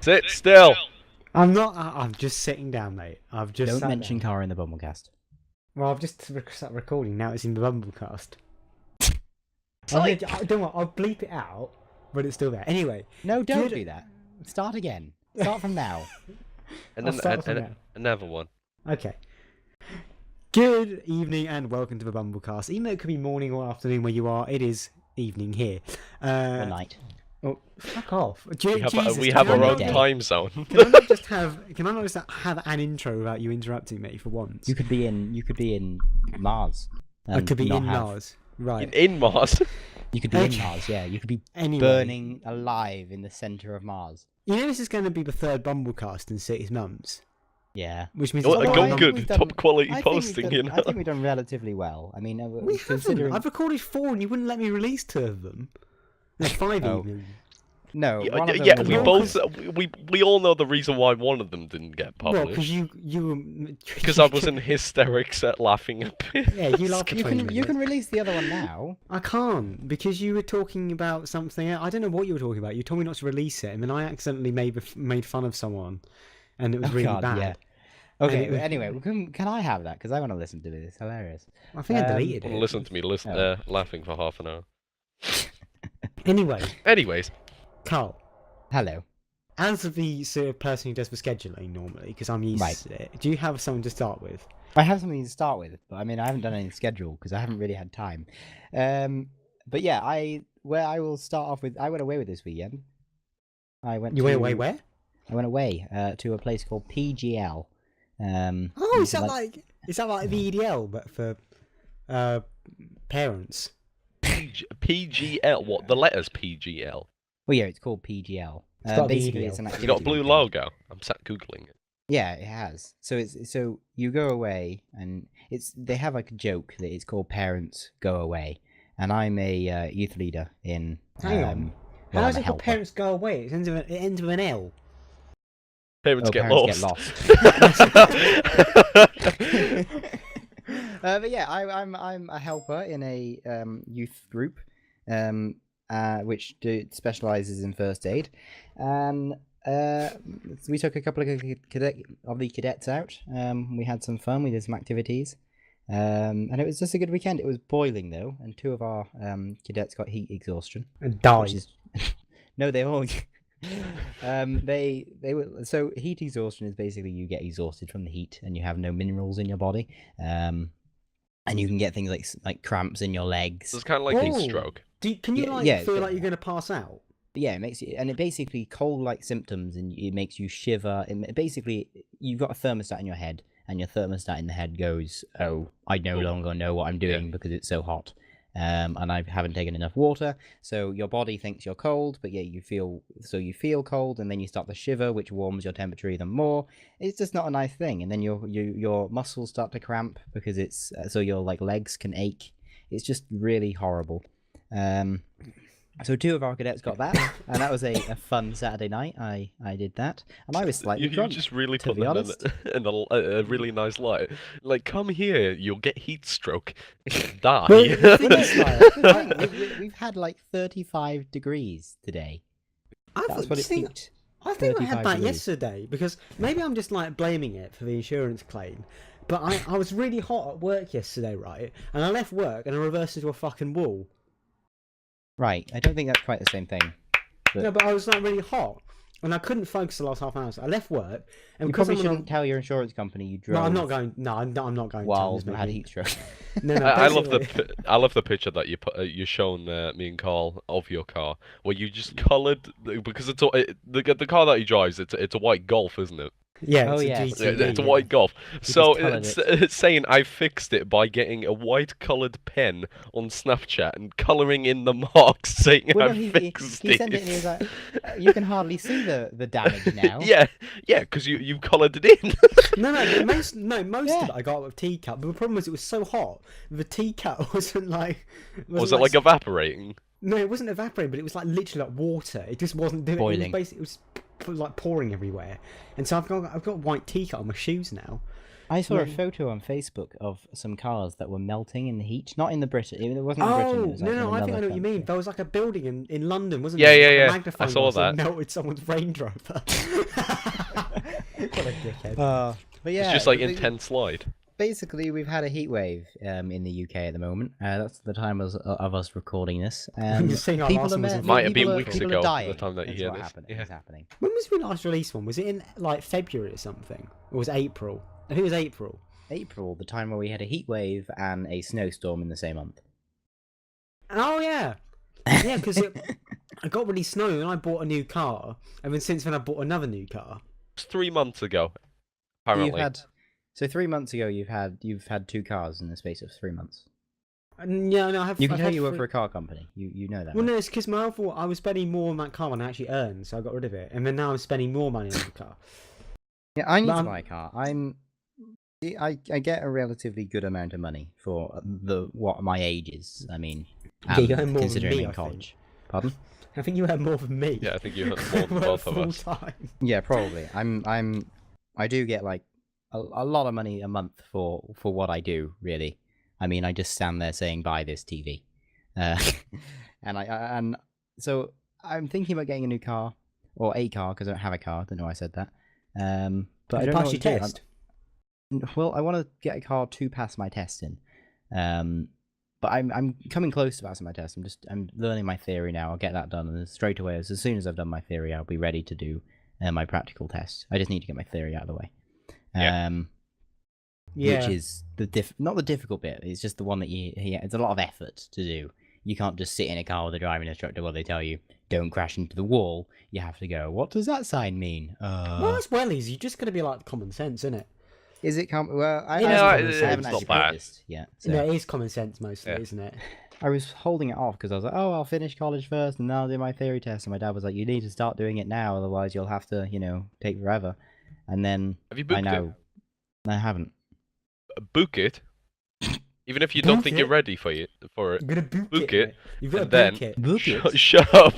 Sit still. I'm not. I'm just sitting down, mate. I've just. Don't sat mention down. Karl in the Bumble Cast. Well, I've just started recording. Now it's in the Bumble Cast. Like... Don't worry. I'll bleep it out, but it's still there. Anyway. No, don't do that. Start again. Start from now. And I'll start from then now. another one. Okay. Good evening and welcome to the Bumble Cast. Even though it could be morning or afternoon where you are, it is evening here. Or night. Oh, fuck off! We have our own time zone. Can I not just have an intro without you interrupting me for once? You could be in Mars. I could be in Mars. Mars, right? In Mars. You could be in Mars, yeah. You could be burning alive in the centre of Mars. You know this is going to be the third Bumblecast in 6 months. Yeah. Which means good, top quality posting, you know. I think we've done relatively well. I mean, we haven't. I've recorded 4 and you wouldn't let me release 2 of them. There's 5 even. No, we all know the reason why one of them didn't get published. Well, because you because I was in hysterics at laughing at it. Yeah, you laughed. You can release the other one now. I can't because you were talking about something. I don't know what you were talking about. You told me not to release it, and then I accidentally made fun of someone, and it was really bad. Yeah. Okay. Anyway, can I have that? Because I want to listen to this. It's hilarious. I think I deleted it. Listen to me. Laughing for half an hour. Anyways. Karl. Hello. As the sort of person who does the scheduling normally, because I'm used to it, do you have something to start with? I have something to start with, but I mean, I haven't done any schedule because I haven't really had time. But yeah, I will start off with. I went away with this weekend. You went away where? I went away to a place called PGL. Is that like the EDL but for parents? PGL. What? The letters PGL. Well, yeah, it's called PGL. Basically, it's an activity. It's got a blue logo. I'm sat googling it. Yeah, it has. So you go away, and they have like a joke that it's called Parents Go Away, and I'm a youth leader in. Hang on. Well, how does it called Parents Go Away? It ends with an L. Parents get lost. But yeah, I'm a helper in a youth group. Which specialises in first aid, and we took a couple of the cadets out. We had some fun. We did some activities, and it was just a good weekend. It was boiling though, and 2 of our cadets got heat exhaustion and died. No, they all. They were so heat exhaustion is basically you get exhausted from the heat and you have no minerals in your body, and you can get things like cramps in your legs. It's kind of like heat stroke. Can you feel like you're going to pass out? Yeah, it makes you, and it basically cold-like symptoms, and it makes you shiver. Basically, you've got a thermostat in your head, and your thermostat in the head goes, "Oh, I no longer know what I'm doing because it's so hot, and I haven't taken enough water." So your body thinks you're cold, but yeah, you feel cold, and then you start to shiver, which warms your temperature even more. It's just not a nice thing, and then your muscles start to cramp because it's so your legs can ache. It's just really horrible. So 2 of our cadets got that, and that was a fun Saturday night. I did that, and I was slightly drunk. You just really put them in a really nice light. Like, come here, you'll get heat stroke, die. We've had 35 degrees today. That's what it peaked. I think I had that yesterday because maybe I'm just blaming it for the insurance claim. But I was really hot at work yesterday, right? And I left work and I reversed into a fucking wall. Right, I don't think that's quite the same thing. But... No, but I was really hot, and I couldn't focus the last half an hour. So I left work, and you probably shouldn't tell your insurance company you drove. No, I'm not going. No, I'm not going. While you had heat stroke. No, I love the picture that you're showing me and Karl of your car, where you just coloured because the car that he drives. It's a white Golf, isn't it? Yeah, it's a white Golf. So it's saying I fixed it by getting a white coloured pen on Snapchat and colouring in the marks saying I fixed it. He sent it and he was like, you can hardly see the damage now. yeah, because you coloured it in. No, most of it I got with teacup, but the problem was it was so hot. The teacup wasn't Was it evaporating? No, it wasn't evaporating, but it was literally like water. It just wasn't doing boiling. It was pouring everywhere, and so I've got white teacup on my shoes now. I saw a When- photo on Facebook of some cars that were melting in the heat. Not in the Britain. It wasn't in Britain. It Oh was no, like in no, I think I another know what you mean. country. There was like a building in London, wasn't Yeah, there? yeah, Like yeah. a I magnifying saw glass that. melted someone's Range Rover. What a dickhead. But yeah, It's just like the- intense slide. basically we've had a heat wave in the UK at the moment. That's the time of us recording this. Just saying our People last are one was in Might have been people are- weeks people ago are by dying. the time that you That's hear what this. happened, Yeah. is happening. When was we last released one? Was it in like February or something? Or was it April? I think it was April. April, the time where we had a heat wave and a snowstorm in the same month. Oh yeah, yeah, because I got really snowy and I bought a new car, and then since then I bought another new car. It's 3 months ago, You've apparently. had so 3 months ago you've had 2 cars in the space of 3 months. And yeah, no, I have. You can I've tell had you work three- for a car company. You know that. Well, right? no, it's because my other I was spending more on that car than I actually earned, so I got rid of it, and then now I'm spending more money on the car. Yeah, I need But to I'm- buy a car. I get a relatively good amount of money for what my age is. I mean, Yeah, you earn more than considering me, in I college. Pardon? I think you earn more than me. Yeah, I think you had more than Work both of full us. time. Yeah, probably. I do get like a lot of money a month for what I do. Really, I mean, I just stand there saying buy this TV, uh, and so I'm thinking about getting a new car or a car because I don't have a car. I don't know why I said that. But I don't know pass what your to do. test. Well, I want to get a car to pass my test in. But I'm coming close to passing my test. I'm learning my theory now. I'll get that done, and then straight away, as soon as I've done my theory, I'll be ready to do my practical test. I just need to get my theory out of the way. Yeah. Yeah. Which is not the difficult bit. It's just the one that it's a lot of effort to do. You can't just sit in a car with a driving instructor while they tell you don't crash into the wall. You have to go, what does that sign mean? Well, that's well easy. You just got to be like common sense, isn't it? Is it well? I it's haven't not actually bad. practiced yet. So. No, it is common sense mostly, Yeah. isn't it? I was holding it off because I was like, oh, I'll finish college first and then I'll do my theory test. And my dad was like, you need to start doing it now, otherwise you'll have to, take forever. And then Have you I booked it? know I haven't. Book it. Even if you don't Book think it? you're ready for it. You're gonna book Book it. it, mate. You've got to and then- book it. Book it. Shut up.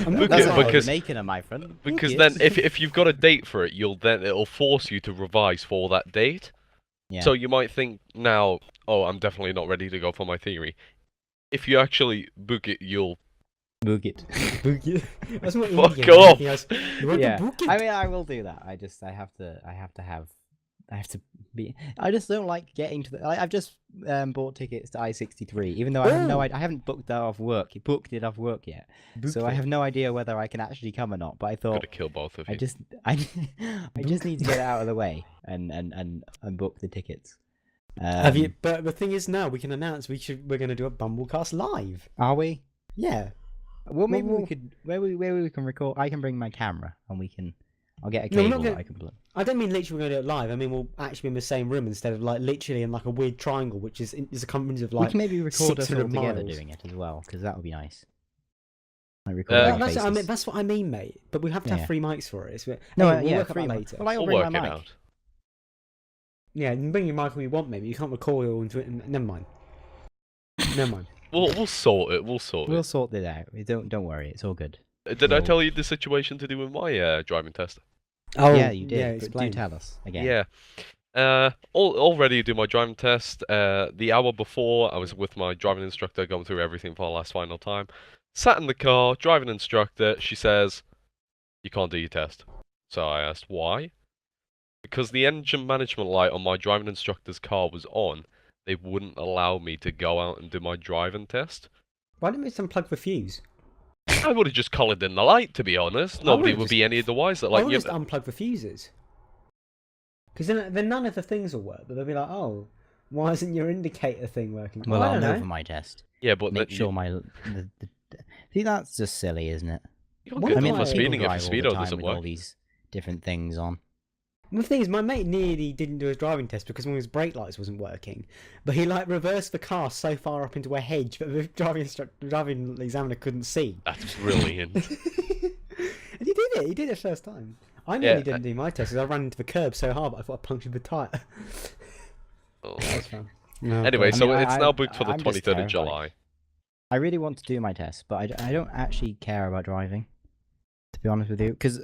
I'm not Book That's it how because you're making it, my friend. Book because it. then if you've got a date for it, it'll force you to revise for that date. Yeah. So you might think now, oh, I'm definitely not ready to go for my theory. If you actually book it, you'll book it. Book it. That's what Fuck Indian off. He goes, you want Yeah. to book it? I mean, I will do that. I just don't like getting to the. I've just bought tickets to I-63, even though I have no Oh. idea. I haven't booked that off work. Booked it off work yet, Book so I it. have no idea whether I can actually come or not. But I thought gotta kill both of you. I just need to get it out of the way and book the tickets. Have you? But the thing is, now we can announce we're going to do a Bumble Cast live. Are we? Yeah. Well, maybe Well, we could. Where we can record. I can bring my camera and we can. I'll get a No, we're cable not that gonna- I can plug. I don't mean literally we're going to do it live. I mean we'll actually be in the same room instead of like literally in like a weird triangle, which is a circumference of We like. can maybe record us all 600 together miles. doing it as well, because that would be nice. Like record Yeah, our That's, faces. that's what I mean, mate. But we have to Yeah. have 3 mics for it. No, Anyway, we'll yeah, work out free that mic. later. Well, I'll We'll bring work my it mic. out. Yeah, you can bring your mic when you want. Maybe you can't record it all into it. Never mind. Never mind. We'll sort it. We'll sort We'll it. sort it out. Don't worry, it's all good. Did I we'll- tell you the situation to do with my driving test? Oh yeah, you did. Yeah, but do explain. tell us again. Yeah. All ready to do my driving test. The hour before, I was with my driving instructor going through everything for the last final time. Sat in the car, driving instructor, she says, you can't do your test. So I asked, why? Because the engine management light on my driving instructor's car was on, they wouldn't allow me to go out and do my driving test. Why didn't we just unplug the fuse? I would have just coloured in the light, to be honest. Nobody would've would just- be any the wiser. I Like, would you just unplug the fuses. Because then none of the things will work. But they'll be like, oh, why isn't your indicator thing working? Well, I I'll don't know know. for my test. yeah, but Make then sure See, that's just silly, isn't it? you can't What get am done I- for people speeding if drive your all the speedo time doesn't with all work. these different things on. The thing is, my mate nearly didn't do his driving test because one of his brake lights wasn't working. But he like reversed the car so far up into a hedge that the driving examiner couldn't see. That's brilliant. And he did it. He did it first time. I nearly didn't do my test because I ran into the curb so hard, but I thought I punctured the tyre. Oh. That's fine. Anyway, I so mean, it's now booked for the I'm just 23rd of terrified. July. I really want to do my test, but I don't actually care about driving, to be honest with you. Because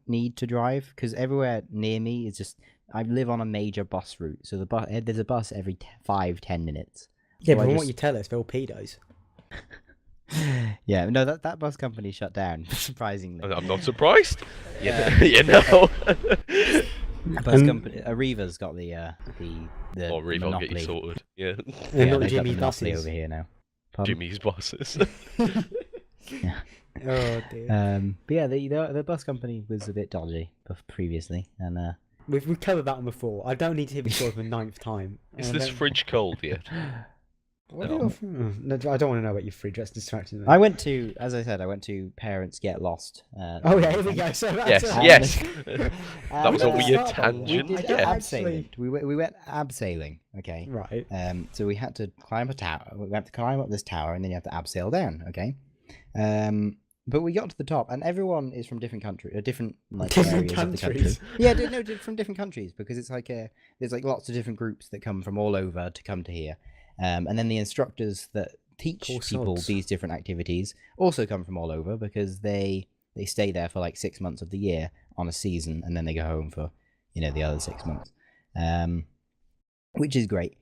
need to drive because everywhere near me is just. I live on a major bus route, so there's a bus every 5-10 minutes. Yeah, So but I from just... what you tell us, they're all pedos. Yeah, no, that bus company shut down, surprisingly. I'm not surprised. Yeah. You know. Bus company, Arriva's got the Or Reeve, I'll get you monopoly. sorted. Yeah. And Yeah, not they've got the Jimmy monopoly buses. over here now. Pardon? Jimmy's bosses. Yeah. Oh dear. But yeah, the bus company was a bit dodgy previously, and We've covered that one before. I don't need to hear the story for the 9th time. Is I this don't- fridge cold yet? What No. are your- No, I don't want to know about your fridge. That's distracting me. I went to, as I said, Parents Get Lost. Oh yeah, here we go. So Yes, that's yes. And, That was a Where did weird it start, by the way? tangent. We did don't Yeah. actually- abseiling. We went abseiling. Okay. Right. So we had to climb a tower. We had to climb up this tower, and then you have to abseil down. Okay. But we got to the top, and everyone is from different countries, different like Different areas of the countries. country. Yeah, from different countries because it's like there's like lots of different groups that come from all over to come to here, and then the instructors that teach Poor people sods. these different activities also come from all over because they stay there for like 6 months of the year on a season, and then they go home for the other 6 months, which is great.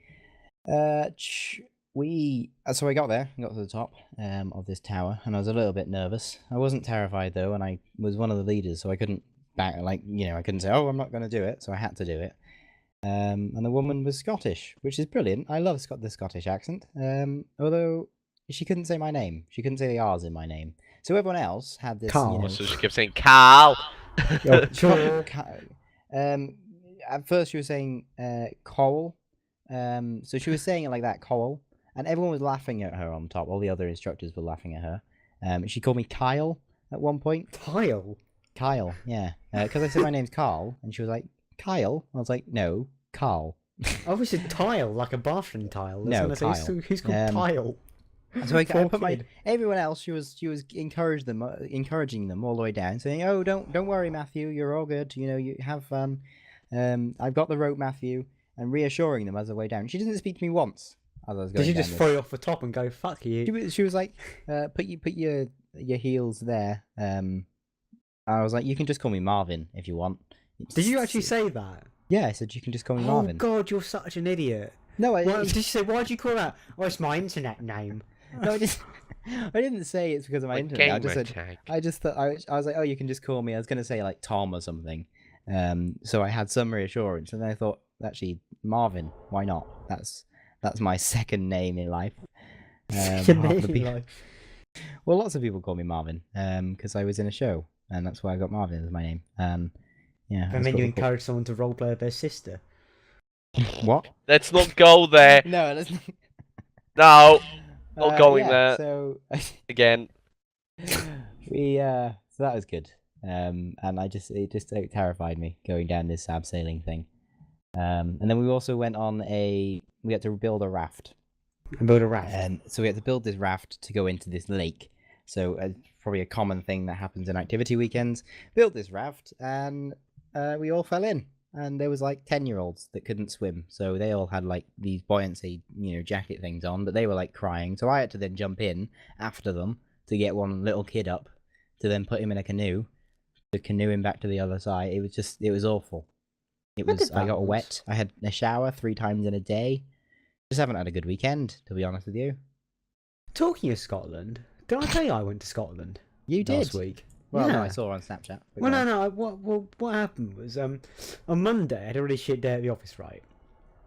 So I got there, got to the top of this tower, and I was a little bit nervous. I wasn't terrified though, and I was one of the leaders, so I couldn't I couldn't say, "Oh, I'm not going to do it," so I had to do it. And the woman was Scottish, which is brilliant. I love the Scottish accent. Although she couldn't say my name, she couldn't say the R's in my name. So everyone else had this. Karl. So she kept saying, Karl! Sure. At first she was saying Coral. So she was saying it like that, Coral. And everyone was laughing at her on top. All the other instructors were laughing at her. She called me Kyle at one point. Tile. Kyle, yeah. Because I said my name's Karl, and she was like, Kyle? I was like, no, Karl. I wish it's tile, like a bathroom tile. No, That's what I say. tile. Who's called Tile? So I Poor put my kid. everyone else. She was encouraging them all the way down, saying, "Oh, don't worry, Matthew. You're all good. You have fun. I've got the rope, Matthew," and reassuring them as the way down. She didn't speak to me once as I was going Did you down just this. throw you off the top and go, fuck you? She was like, put your heels there. I was like, you can just call me Marvin if you want. Did you actually say that? Yeah, I said you can just call me Oh Marvin. god, you're such an idiot. No, Did you say, why'd you call that? Oh, it's my internet name. no, I didn't say it's because of my internet. I just said, I just thought I was like, oh, you can just call me. I was gonna say like Tom or something. So I had some reassurance, and then I thought, actually, Marvin. Why not? That's my second name in life. Half the people- Well, lots of people call me Marvin. Because I was in a show, and that's why I got Marvin as my name. Yeah. And then you encourage someone to roleplay their sister. What? Let's not go there. No, that's No, not going yeah, there So again. so that was good. And it just terrified me going down this abseiling thing. And then we also went on we had to build a raft. And build a raft. So we had to build this raft to go into this lake. So probably a common thing that happens in activity weekends. Built this raft, and we all fell in. And there was like 10-year-olds that couldn't swim, so they all had like these buoyancy, jacket things on, but they were like crying. So I had to then jump in after them to get one little kid up, to then put him in a canoe, to canoe him back to the other side. It was awful. I got wet. I had a shower 3 times in a day. Just haven't had a good weekend, to be honest with you. Talking of Scotland, did I tell you I went to Scotland? You did Last week. Well, no, Yeah. I saw on Snapchat. but Well, go on. no. What happened was, on Monday I had a really shit day at the office, right?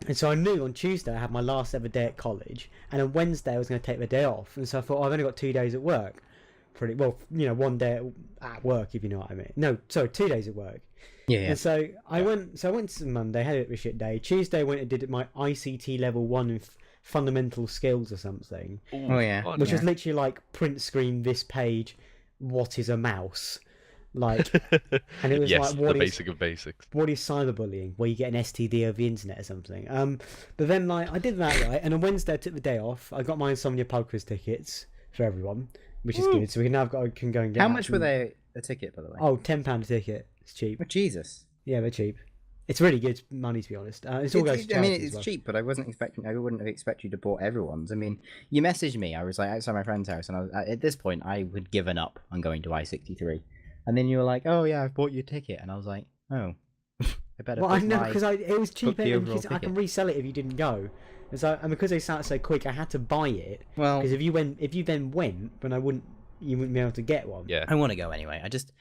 And so I knew on Tuesday I had my last ever day at college, and on Wednesday I was going to take the day off. And so I thought, I've only got 2 days at work. Pretty well, 1 day at work, if you know what I mean. No, sorry, 2 days at work. Yeah. And so I went to Monday, had a bit of a shit day. Tuesday I went and did my ICT level 1 in fundamental skills or something, Oh, yeah. God. which was literally like print screen this page. What is a mouse? Like, and it was yes, like, the basic of basics. what is cyberbullying? Where you get an STD over the internet or something. But then I did that right, and on Wednesday I took the day off. I got my Insomnia pub quiz tickets for everyone, which is good. So we can go and get. How that much from- were they a ticket, by the way? Oh, £10 a ticket. It's cheap. Oh, Jesus. Yeah, they're cheap. It's really good money, to be honest. It's all goes to I mean, charity as it's well. cheap, but I wouldn't have expected you to bought everyone's. I mean, you messaged me. I was like outside my friend's house, and at this point, I had given up on going to I-63. And then you were like, "Oh yeah, I've bought you a ticket," and I was like, "Oh, I better." Well, I book know my- because it was cheaper, the and overall because I can ticket. resell it if you didn't go. And because they started so quick, I had to buy it. Well, Because if you then went, then you wouldn't be able to get one. Yeah. I want to go anyway. I just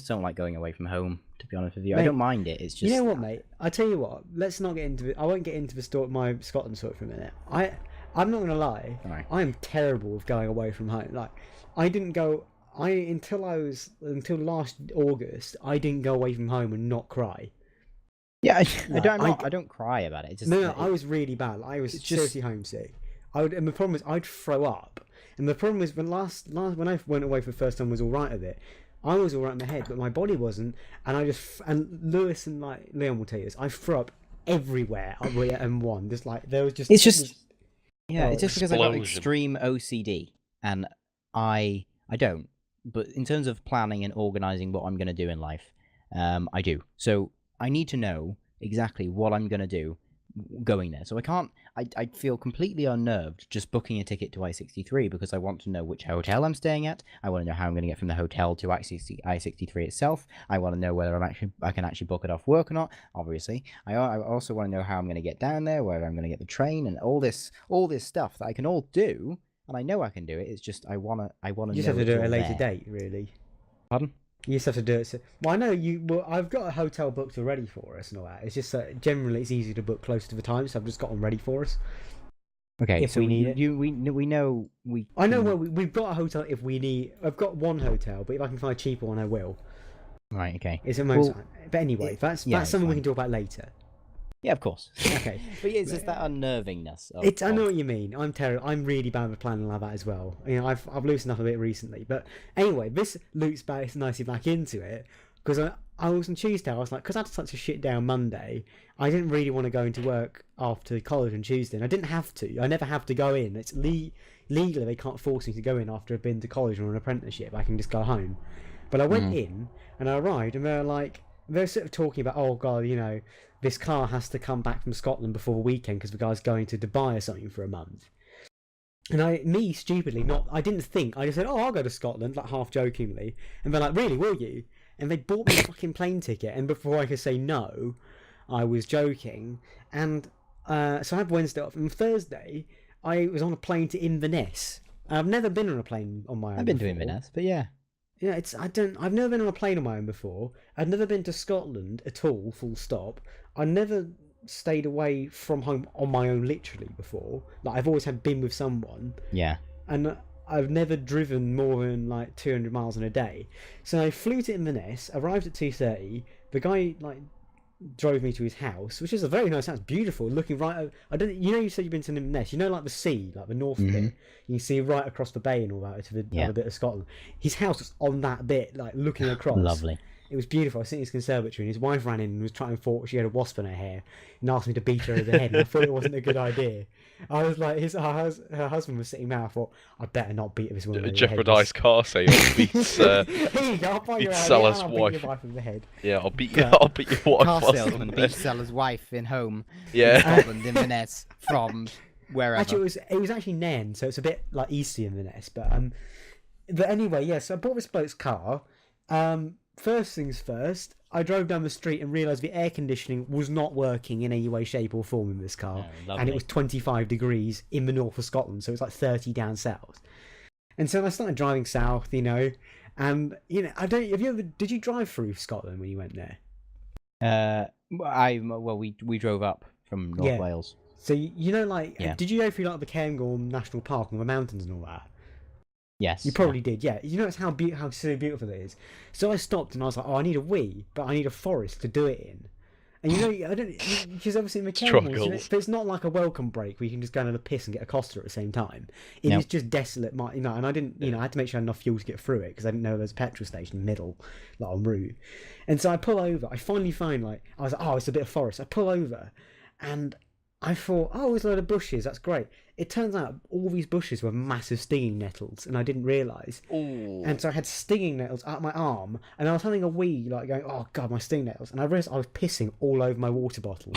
don't like going away from home. To be honest with you, I Mate, don't mind it. It's just You know what, mate? I tell you what. Let's not get into it. I won't get into my Scotland story for a minute. I'm not gonna lie. Alright. I am terrible with going away from home. Like, I didn't go. Until last August. I didn't go away from home and not cry. Yeah, No, I don't cry about it. It's just No, I was really bad. I was it's seriously homesick. And the problem is, I'd throw up. And the problem is, when I went away for the first time, was all right with it. I was all right in my head, but my body wasn't. And and Lewis and like Leon will tell you this. I threw up everywhere at M1. Just like there was just. It's just yeah, Oh, it's just because I got explosion. extreme OCD, and I don't. But in terms of planning and organizing what I'm going to do in life, I do. So I need to know exactly what I'm going to do going there. So I can't. I feel completely unnerved just booking a ticket to I-63 because I want to know which hotel I'm staying at. I want to know how I'm going to get from the hotel to I-63 itself. I want to know whether I can actually book it off work or not. Obviously, I also want to know how I'm going to get down there, where I'm going to get the train, and all this stuff that I can all do. And I know I can do it. It's just I wanna. You just have to do it at a later date, really. Pardon? You just have to do it. Well, I know you. Well, I've got a hotel booked already for us and all that. It's just that generally it's easy to book closer to the time, so I've just got one ready for us. Okay, If so we need it. we know we. I know can- where we've got a hotel if we need. I've got one hotel, but if I can find a cheaper one, I will. Right. Okay. It's a most. Well, But anyway, it- that's yeah, it's something we fine. can talk about later. Yeah, of course. Okay. But yeah, it's just that unnervingness. I know what you mean. I'm terrible. I'm really bad with planning like that as well. You know, I've loosened up a bit recently. But anyway, this loops back nicely back into it because I was on Tuesday. I was like, because I had such a shit day on Monday, I didn't really want to go into work after college on Tuesday. And I didn't have to. I never have to go in. It's legally they can't force me to go in after I've been to college or an apprenticeship. I can just go home. But I went in and I arrived and they're sort of talking about, oh god, you know, this car has to come back from Scotland before the weekend because the guy's going to Dubai or something for a month. And stupidly, I didn't think. I just said, oh, I'll go to Scotland, like half jokingly. And they're like, really, will you? And they bought me a fucking plane ticket. And before I could say no, I was joking. And so I had Wednesday off. And Thursday, I was on a plane to Inverness. I've never been on a plane on my own. I've been to before. Inverness, but yeah. Yeah, I've never been on a plane on my own before. I've never been to Scotland at all, full stop. I never stayed away from home on my own, literally, before. Like, I've always been with someone. Yeah. And I've never driven more than, like, 200 miles in a day. So I flew to Inverness, arrived at 2:30. The guy, like, drove me to his house, which is a very nice house, beautiful, looking right. You know, you said you've been to Inverness. You know, like the sea, like the north bit. You can see right across the bay and all that to the other bit of Scotland. His house was on that bit, like looking across. Lovely. It was beautiful. I was sitting in his conservatory, and his wife ran in and was trying to thought she had a wasp in her hair, and asked me to beat her over the head. And I thought it wasn't a good idea. I was like, her husband was sitting there. I thought, I better not beat this woman. over the head. Jeopardise car sales beats Here you go. I'll buy you beats out. seller's I'll beat wife. your wife in the head. yeah, I'll beat Yeah. I'll beat your wife. Car whilst salesman I'm beats there. seller's wife in home. Yeah. Scotland, Inverness, from wherever. Actually, it was actually Nairn, so it's a bit like easty in the nest. But anyway, yeah. So I bought this bloke's car. First things first, I drove down the street and realised the air conditioning was not working in any way, shape, or form in this car, Oh, and it lovely. was 25 degrees in the north of Scotland, so it's like 30 down south. And so I started driving south, you know, and you know, did you drive through Scotland when you went there? We drove up from North Yeah. Wales. So you know, like, Yeah. did you go through like the Cairngorm National Park and the mountains and all that? Yes. You probably did, yeah. You notice how so beautiful it is. So I stopped and I was like, oh, I need a wee, but I need a forest to do it in. And you know, I don't, because obviously in the Cairngorms, you know, Struggles. but it's not like a welcome break where you can just go and have a piss and get a Costa at the same time. It No. is just desolate, you know. And I didn't, you know, I had to make sure I had enough fuel to get through it because I didn't know there was a petrol station in the middle, like en route. And so I pull over. I finally find I was like, oh, it's a bit of forest. I pull over, and I thought, oh, there's a load of bushes. That's great. It turns out all these bushes were massive stinging nettles, and I didn't realise. Ooh. And so I had stinging nettles up my arm, and I was having a wee, like going, oh god, my stinging nettles. And I realised I was pissing all over my water bottle.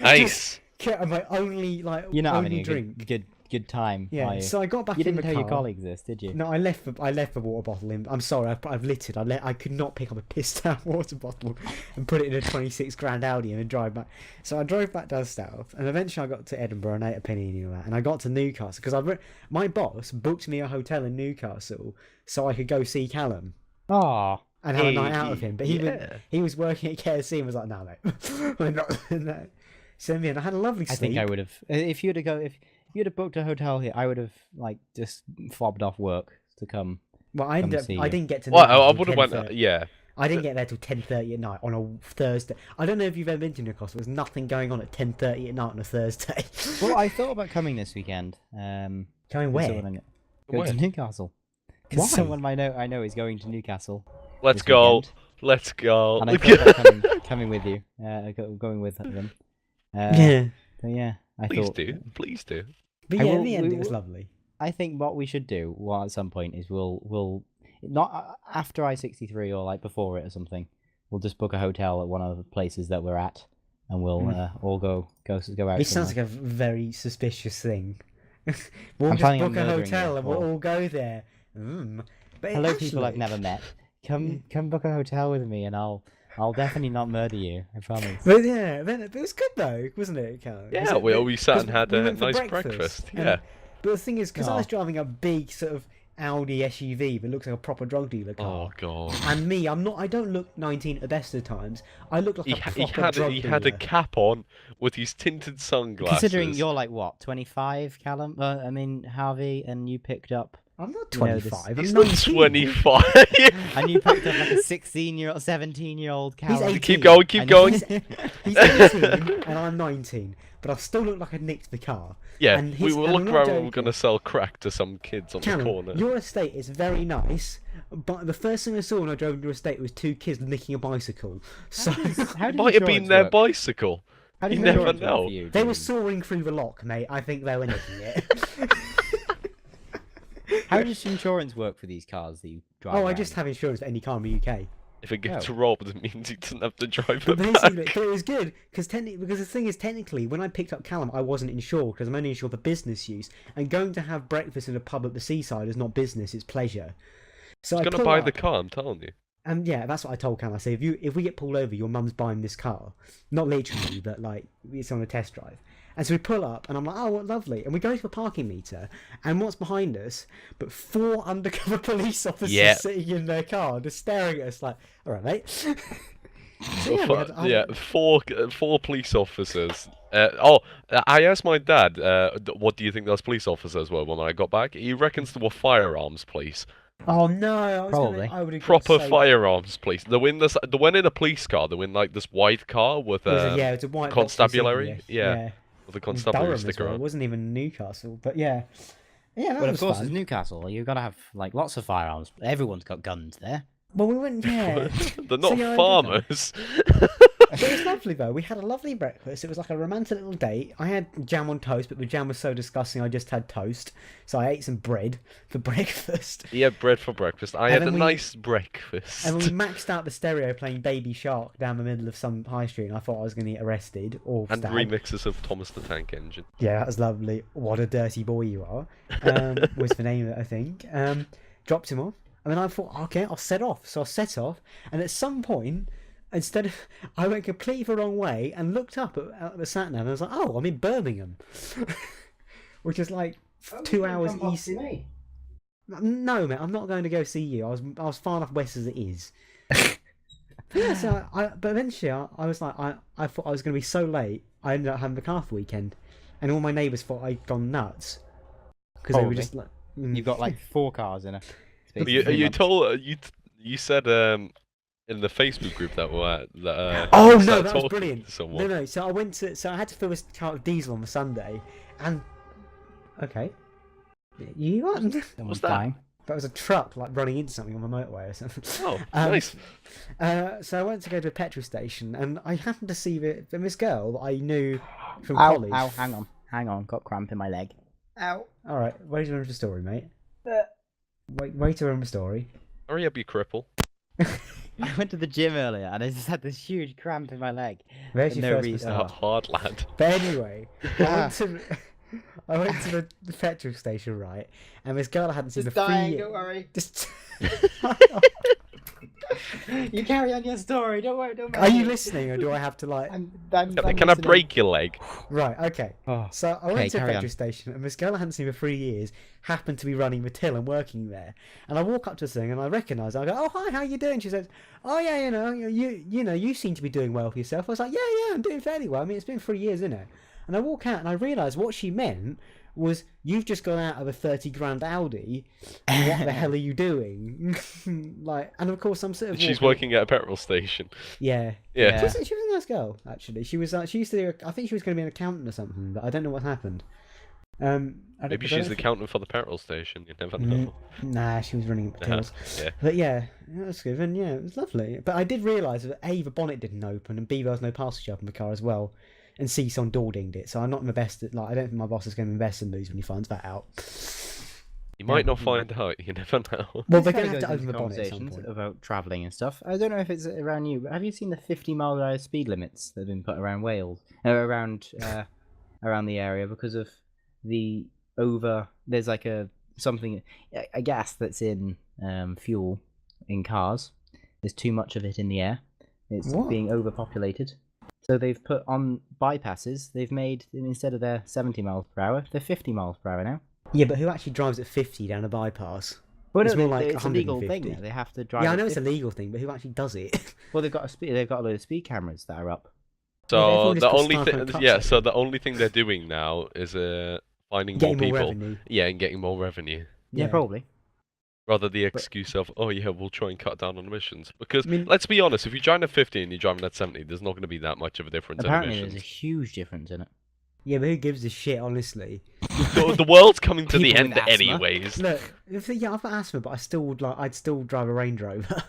Nice. My only, like, You're not having only a drink. good good time. Yeah. are you? So I got back You in didn't the tell car. your colleagues this, did you? No, I left the water bottle in. I'm sorry, I've littered. I could not pick up a pissed out water bottle and put it in a 26 grand Audi and then drive back. So I drove back down south, and eventually I got to Edinburgh and ate a panini and all that. And I got to Newcastle because my boss booked me a hotel in Newcastle so I could go see Callum Ah, and have a night out with him. But yeah. he was working at KFC and was like, "No, mate, we're not." No. So yeah, I had a lovely sleep. I think I would have. If you'd have booked a hotel here, I would have like just fobbed off work to come. Well, I see you. didn't get to. Well, Newcastle I till would have went. 10:30. Yeah. I didn't get there till 10:30 at night on a Thursday. I don't know if you've ever been to Newcastle. There's nothing going on at 10:30 at night on a Thursday. Well, I thought about coming this weekend. Coming with where? someone Go Where? to Newcastle. Why? Because someone I know is going to Newcastle. Let's this go. weekend. Let's go. And I thought about coming with you. Going with them. Yeah. But yeah, I Please thought. do. Please do. But I yeah, in will- the end, we it was will- lovely. I think what we should do, at some point, is we'll not after I-63 or like before it or something. We'll just book a hotel at one of the places that we're at, and we'll all go out. This sounds somewhere. like a very suspicious thing. We'll I'm just planning on book a murdering hotel you, and we'll Paul. all go there. But Hello, people I've actually- never met. Come book a hotel with me, and I'll definitely not murder you. I promise. But yeah, it was good though, wasn't it, Cal? Yeah, we sat and had we a went for nice breakfast. and- Yeah. But the thing is, because I Oh. was driving a big sort of Audi SUV that looks like a proper drug dealer car. Oh god. And me, I don't look 19 at the best of times. I look like a proper drug He had a dealer. cap on with his tinted sunglasses. Considering you're like what, 25, Callum? I mean Harvey, and you picked up, I'm not you know, this- 25. He's I'm not 19. 25. and you picked up like a 16-year-old, 17-year-old Callum. 18. Keep going, keep And going. He's 18 and I'm 19, but I still look like I nicked the car. Yeah, And we his- will and I'm look not around. We're joking. going to sell crack to some kids on the Callum, corner. your estate is very nice, but the first thing I saw when I drove into your estate was two kids nicking a bicycle. So How It does might have been insurance their work? bicycle. How does you never insurance work know. for you, they do were you- soaring through the lock, mate. I think they were nicking it. How does insurance work for these cars that you drive? Oh, I around? just have insurance for any car in the UK. If it gets Oh. robbed, it means he doesn't have to drive But it basically, back. but it was good because the thing is, technically, when I picked up Callum, I wasn't insured because I'm only insured for business use. And going to have breakfast in a pub at the seaside is not business; it's pleasure. So He's I going to pull buy up, the car, I'm telling you. and yeah, that's what I told Callum. I said, if we get pulled over, your mum's buying this car, not literally, but like it's on a test drive. And so we pull up, and I'm like, oh, what lovely. And we go to a parking meter, and what's behind us? But 4 undercover police officers Yeah. sitting in their car, just staring at us like, all right, mate. So, yeah, we had- Yeah, four police officers. I asked my dad, what do you think those police officers were when I got back? He reckons they were firearms police. Oh no! Probably. I would have Proper firearms police. They win this. They went in a police car. They win like this white car with Yeah, it's a white constabulary? Volkswagen, Yeah. with a It was constabulary Durham as sticker well. It on. wasn't even Newcastle, but yeah, that But was of course, fun. it's Newcastle. You've got to have like lots of firearms. Everyone's got guns there. Well, we went, yeah. They're not yeah, I did that. farmers. But it was lovely though. We had a lovely breakfast. It was like a romantic little date. I had jam on toast, but the jam was so disgusting I just had toast. So I ate some bread for breakfast. He had bread for breakfast. I And had a then we- nice breakfast. And we maxed out the stereo playing Baby Shark down the middle of some high street, and I thought I was going to get arrested or And stabbed. remixes of Thomas the Tank Engine. Yeah, that was lovely. What a dirty boy you are. Was the name of it, I think. Dropped him off. And then I thought, okay, I'll set off. So I set off. And at some point, instead of... I went completely the wrong way and looked up at the sat-nav and I was like, oh, I'm in Birmingham. Which is like 2 hours east. No, mate, I'm not going to go see you. I was far enough west as it is. Yeah, so but eventually I was like, I thought I was going to be so late, I ended up having the car for the weekend. And all my neighbours thought I'd gone nuts. Because they were Probably. just like... You've got like 4 cars in a. space of You, 3 you months. told you said in the Facebook group that we're at that. Oh you no, started that was talking brilliant. to someone. No, so I had to fill this car with diesel on the Sunday, and okay, you what? Someone's that? dying. That was a truck like running into something on the motorway or something. Oh, Um, nice. So I went to go to a petrol station, and I happened to see this girl that I knew from Ow, college. ow, hang on, got cramp in my leg. Ow. All right, wait to remember the story, mate. Wait to remember the story. Hurry up, you cripple. I went to the gym earlier and I just had this huge cramp in my leg. There's For your no first reason. Oh, mistake. hard lad. But anyway, I went to the petrol station, right? And this girl I hadn't seen Just for 3 dying, years. don't worry. Just... You carry on your story. Don't worry. Don't Are you listening, or do I have to like? I'm Can I listening. break your leg? Right. Okay. Oh. So I Okay, went to a carry petrol on. station, and this girl I hadn't seen for 3 years happened to be running the till and working there. And I walk up to this thing, and I recognise her. I go, "Oh, hi, how you doing?" She says, "Oh yeah, you seem to be doing well for yourself." I was like, "Yeah, I'm doing fairly well. I mean, it's been 3 years, isn't it?" And I walk out, and I realise what she meant was, "You've just gone out of a 30 grand Audi. And what the hell are you doing?" Like, and of course I'm sort of. She's walking- working at a petrol station. Yeah. Yeah. She was a nice girl, actually. She was. She used to do. I think she was going to be an accountant or something, but I don't know what happened. Maybe she's the accountant for the petrol station. You never know. Nah, she was running tills. Yeah. But yeah, it was good, and yeah, it was lovely. But I did realise that A, the bonnet didn't open, and B, there was no parcel shelf in the car as well, and C, someone door dinged it. So I'm not my best at, like, I don't think my boss is going to invest in these when he finds that out. You might not find out. You never know. Well, This they're kinda going to have goes to open into the bonnet at some conversations point. about travelling and stuff. I don't know if it's around you, but have you seen the 50-mile-an-hour speed limits that have been put around Wales, around the area because of the There's like a gas that's in fuel in cars. There's too much of it in the air. It's What? being overpopulated. So they've put on bypasses. They've made, instead of their 70 miles per hour, they're 50 miles per hour now. Yeah, but who actually drives at 50 down a bypass? Well, It's no, more like it's a legal 150. thing now. They have to drive. Yeah, I at know it's a 50. legal thing, but who actually does it? Well, they've got a load of speed cameras that are up. So everyone just the got only stuff on a thing, cut yeah. section. So the only thing they're doing now is finding Getting more more people. revenue. Yeah, and getting more revenue. Yeah, Yeah. probably. Rather the excuse of, oh yeah, we'll try and cut down on emissions. Because I mean- let's be honest, if you're driving at 50 and you're driving at 70, there's not going to be that much of a difference Apparently, in there's a emissions. huge difference in it. Yeah, but who gives a shit, honestly? The world's coming to the People end with asthma. anyways. Look, yeah, I've got asthma, but I still would I'd still drive a Range Rover.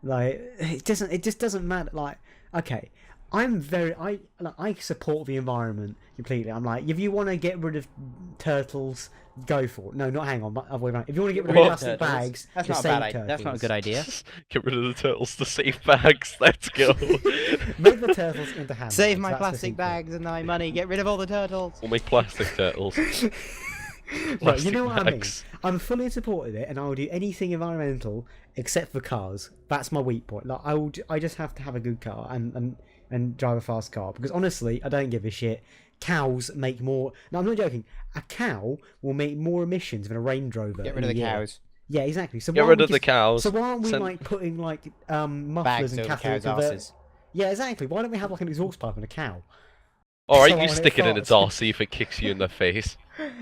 Like, it just doesn't matter. Like, okay, I support the environment completely. I'm like, if you want to get rid of turtles, go for it. No, not hang on, other way around. If you want to get rid of What? plastic bags, That's to not a save bad idea. turtles. That's not a good idea. Get rid of the turtles to save bags. Let's go. Make the turtles into handbags. Save my that's the plastic secret. bags and my money. Get rid of all the turtles. We'll make plastic turtles. Right, you know what I mean? bags. I'm fully in support of it, and I will do anything environmental except for cars. That's my weak point. Like, I just have to have a good car and drive a fast car, because honestly, I don't give a shit. Cows make more. No, I'm not joking. A cow will make more emissions than a Range Rover. Get rid in of a the year. cows. Yeah, exactly. So Get why rid aren't of we the just- cows. So why aren't we Send- like putting like mufflers Bags and over cattle cows' convert- asses. Yeah, exactly. Why don't we have like an exhaust pipe on a cow? Alright, So you when it stick it in its farts- arse, see if it kicks you in the face.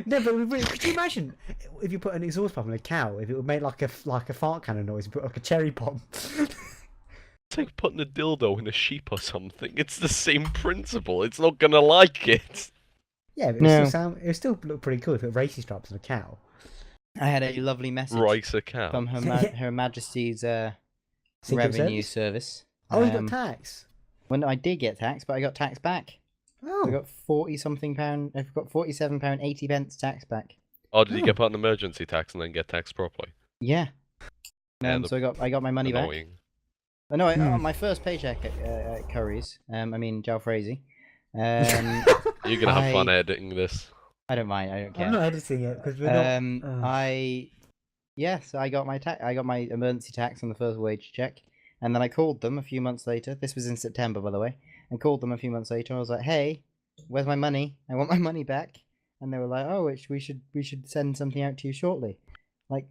No, but could you imagine if you put an exhaust pipe on a cow? If it would make like a fart cannon noise, you put like a cherry bomb. It's like putting a dildo in a sheep or something. It's the same principle. It's not gonna like it. Yeah, but No. it would still look pretty cool if it had racing stripes on a cow. I had a lovely message Rice a cow. from Her Majesty's Secret Revenue Service? Service. Oh, you got tax. When I did get taxed, but I got tax back. I Oh, got £40-something. I've got £47.80 tax back. Oh, did you Oh. get put on emergency tax and then get taxed properly? Yeah. Yeah, So I got my money back. Annoying. Oh, no, Hmm. on my first paycheck at Curry's. Jalfrezi. You're gonna have fun I- editing this. I don't mind. I don't care. I'm not editing it because we're not. So I got my emergency tax on the first wage check, and then I called them a few months later. This was in September, by the way. I called them a few months later. I was like, "Hey, where's my money? I want my money back." And they were like, "Oh, we should send something out to you shortly." Like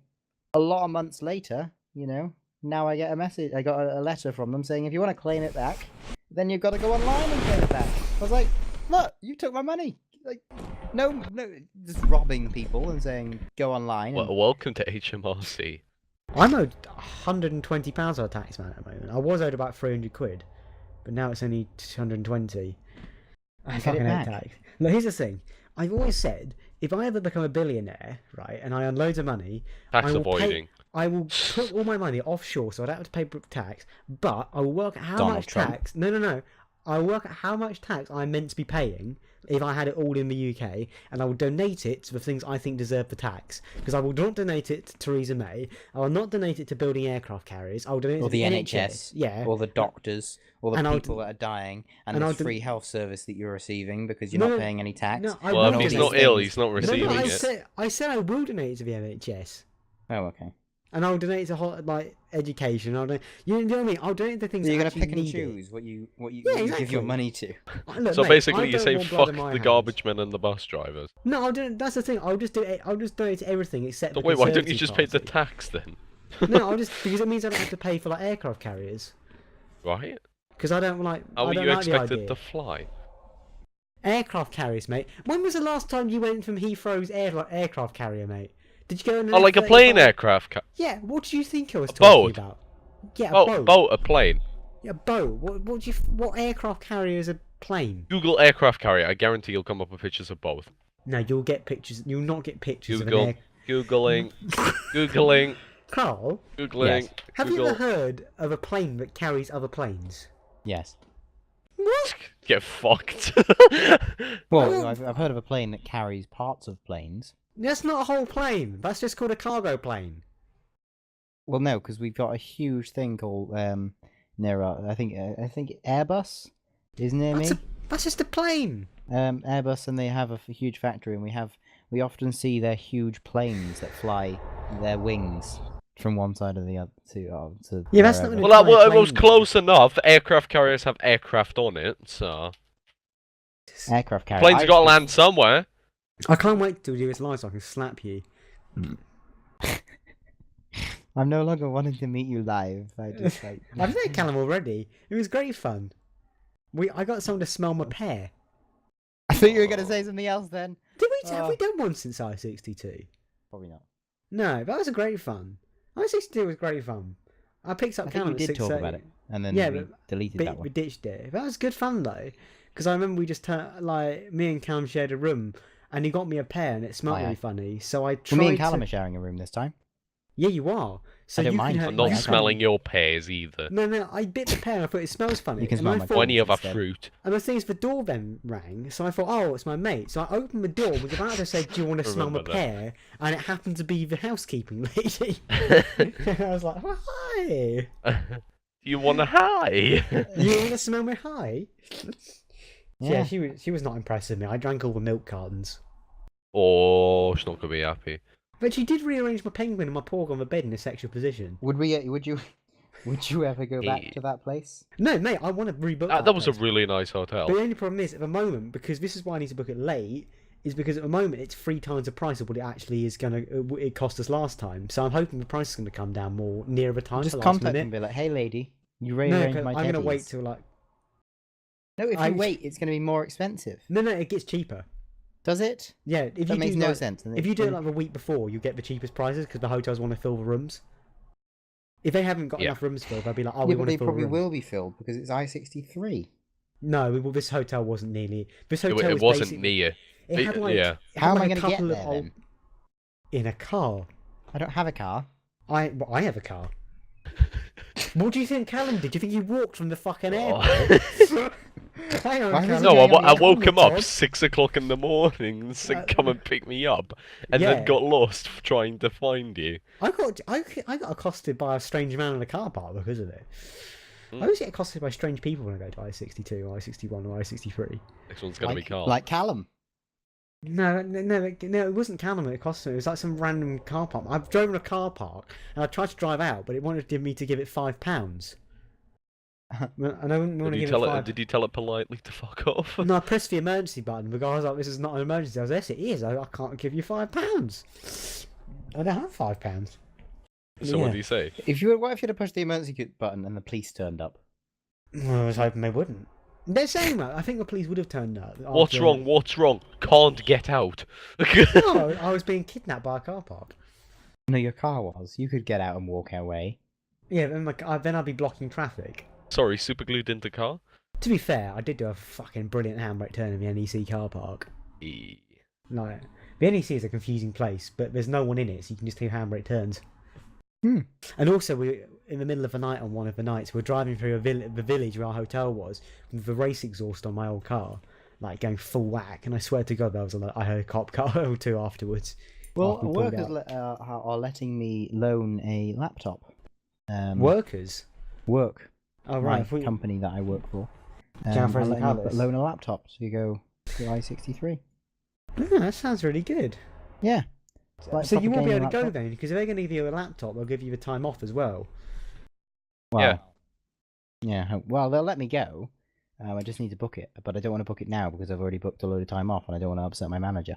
a lot of months later, now I get a message. I got a letter from them saying, "If you want to claim it back, then you've got to go online and claim it back." I was like, "Look, you took my money." Like, no, just robbing people and saying go online. Well, welcome to HMRC. I'm owed £120 on a tax man at the moment. I was owed about 300 quid, but now it's only 220. I You get it fucking hate back. tax. Look, here's the thing. I've always said, if I ever become a billionaire, right, and I earn loads of money, Tax I will avoiding. I will put all my money offshore so I don't have to pay tax, but I will work out how Donald much Trump. tax. No. I will work out how much tax I'm meant to be paying if I had it all in the UK, and I will donate it to the things I think deserve the tax. Because I will not donate it to Theresa May. I will not donate it to building aircraft carriers. I will donate it Or to the NHS. NHS, Yeah. or the doctors, or the And I'll people that are dying, and and I'll this do- free health service that you're receiving because you're No, not no, paying any tax. No, I Well, will if he's donate not it. ill, he's not No, receiving no, it. I said I will donate it to the NHS. Oh, okay. And I'll donate to like education. You know what I mean? I'll donate to things. So you're that gonna pick and need choose what you Yeah, give your exactly. money to. Look, So mate, basically, I you don't say want blood fuck in my the hands. garbage men and the bus drivers. No, I'll do. That's the thing. I'll just do it. I'll just donate to everything except. So the wait, why don't you Conservative just pay the Party. tax then? No, I'll just because it means I don't have to pay for like aircraft carriers. Right? Because I don't like. How I are don't you like the expected idea. to fly? Aircraft carriers, mate. When was the last time you went from Heathrow's aircraft carrier, mate? Did you go in? Oh, like a plane aircraft? Yeah. What do you think I was A talking boat? about? Yeah, a Oh, boat. boat, a plane. Yeah, a boat. What aircraft carrier is a plane? Google aircraft carrier. I guarantee you'll come up with pictures of both. No, you'll get pictures. You'll not get pictures Google, of an googling, googling, Carl, googling. Yes. have Google. you ever heard of a plane that carries other planes? Yes. What? Get fucked. Well, I've heard of a plane that carries parts of planes. That's not a whole plane. That's just called a cargo plane. Well, no, because we've got a huge thing called near I think Airbus is near me. That's just a plane. Airbus, and they have a huge factory, and we often see their huge planes that fly their wings from one side of the other to Yeah, that's not wherever. an- Well, that Flying was plane. close enough. Aircraft carriers have aircraft on it, so Aircraft carrier. planes got to land somewhere. I can't wait till you do this live so I can slap you. I'm no longer wanting to meet you live. I just like. I've met Callum already. It was great fun. I got someone to smell my pear. I thought you were gonna say something else then. Did we? Have we done one since I-62? Probably not. No, that was a great fun. I-62 was great fun. I picked up I think Callum we at did talk 6:30. about it, and then Yeah, we but- deleted But that we one. ditched it. That was good fun though, because I remember we just me and Callum shared a room, and he got me a pear, and it smelled Aye, aye. really funny. So I tried Well, me and Callum to... are sharing a room this time. Yeah, you are. So I don't you mind. Can I'm not Yeah, smelling your pears either. No, I bit the pear and I thought it smells funny. You can and smell I my thought... Or any other instead. fruit. And the thing is, the door then rang, so I thought, oh, it's my mate. So I opened the door, was about to say, do you want to smell my Remember that. pear? And it happened to be the housekeeping lady. I was like, oh, hi. You want a high? You want to smell my high? Yeah. She was not impressed with me. I drank all the milk cartons. Oh, she's not gonna be happy. But she did rearrange my penguin and my pork on the bed in a sexual position. Would you ever go back Yeah. to that place? No, mate, I want to rebook That was a place. really nice hotel. But the only problem is, at the moment, because this is why I need to book it late, is because at the moment it's 3 times the price of what it actually is it cost us last time. So I'm hoping the price is going to come down more nearer the time. Just for last contact minute. them and be like, "Hey, lady, you No, rearranged but my I'm going to wait teddies." till like... No, if I- you wait, it's going to be more expensive. No, it gets cheaper. Does it? Yeah, if That you makes do no like, sense. And if you do it like the week before, you get the cheapest prices because the hotels want to fill the rooms. If they haven't got Yeah. enough rooms filled, they'll be like, "Oh, yeah, we but want they to fill probably the rooms." will be filled because it's I-63. No, this hotel wasn't nearly. This It, hotel it was wasn't basically- near. It had like, yeah. it had How am I like a going to get couple of there old- then? In a car. I don't have a car. I have a car. What do you think Callum did? Do you think he walked from the fucking Oh. airport? Hang on, Why was Callum. he No, getting I on the woke him up Todd. 6 o'clock in the morning and said, "Come and pick me up," and Yeah. then got lost trying to find you. I got accosted by a strange man in a car park because of it. Hmm. I always get accosted by strange people when I go to I-62 or I-61 or I-63. Next one's gonna be Karl. Like Callum. No, it wasn't Callum that accosted me. It was like some random car park. I've driven a car park and I tried to drive out, but it wanted me to give it £5. And I wouldn't want to give it £5. Did you tell it politely to fuck off? No, I pressed the emergency button. The guy was like, "This is not an emergency." I was like, "Yes, it is. I can't give you £5. I don't have £5." So what do you say? What if you'd have pushed the emergency button and the police turned up? Well, I was hoping they wouldn't. They're saying that. I think the police would have turned up. What's after- wrong? What's wrong? Can't get out. No, I was being kidnapped by a car park. No, your car was. You could get out and walk away. Yeah, then I'd be blocking traffic. Sorry, super glued into car. To be fair, I did do a fucking brilliant handbrake turn in the NEC car park. Eh. Like, the NEC is a confusing place, but there's no one in it, so you can just do handbrake turns. Hmm. And also, we in the middle of the night on one of the nights, we're driving through the village where our hotel was with the race exhaust on my old car. like going full whack. And I swear to God, I heard a cop car or two afterwards. Well, after we pulled workers out. are letting me loan a laptop. Workers. Work. Oh My right. company that I work for. Down for are President letting me Palace. loan a laptop to go to I-63. Oh, that sounds really good. Yeah. Like So you proper won't be gaming able to go laptop. then, because if they're going to give you a laptop, they'll give you the time off as well. Well, yeah. Well, they'll let me go. I just need to book it, but I don't want to book it now because I've already booked a load of time off, and I don't want to upset my manager.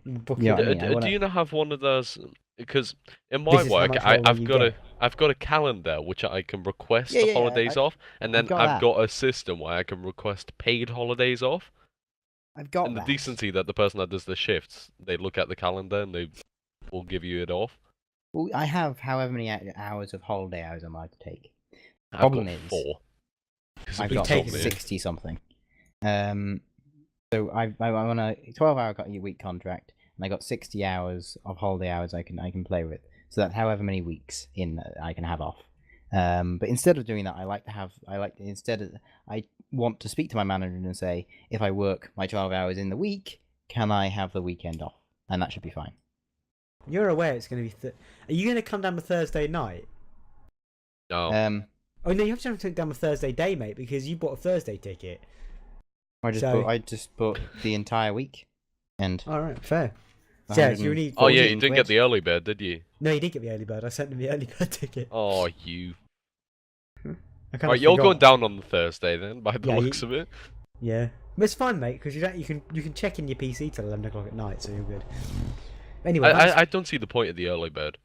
Book Yeah, it. I mean, I wanna- Do you not have one of those? Because in my This is how work, much holiday I've you got get. I've got a calendar which I can request Yeah, holidays off, and then got I've that. got a system where I can request paid holidays off. I've got And the that. decency that the person that does the shifts, they look at the calendar and they will give you it off. Well, I have however many hours of holiday hours I'm allowed to take. I've Problem got is, 4. 'Cause I've we got told taken me. 60 something. So I'm on a 12-hour week contract, and I got 60 hours of holiday hours I can play with. So that's however many weeks I can have off. But instead of doing that, I want to speak to my manager and say, if I work my 12 hours in the week, can I have the weekend off? And that should be fine. You're aware it's going to be... Are you going to come down for Thursday night? No. Oh, no, you have to come down for Thursday day, mate, because you bought a Thursday ticket. I just booked the entire week. And Alright, fair. So, yeah, you need... Oh yeah, you 14 didn't get the early bird, did you? No, you did get the early bird. I sent him the early bird ticket. Oh, you. I kind Right, of you're forgot. going down on the Thursday then, by the Yeah, looks of it. Yeah. But it's fine, mate, because you can check in your PC till 11 o'clock at night, so you're good. Anyway, I don't see the point of the early bird.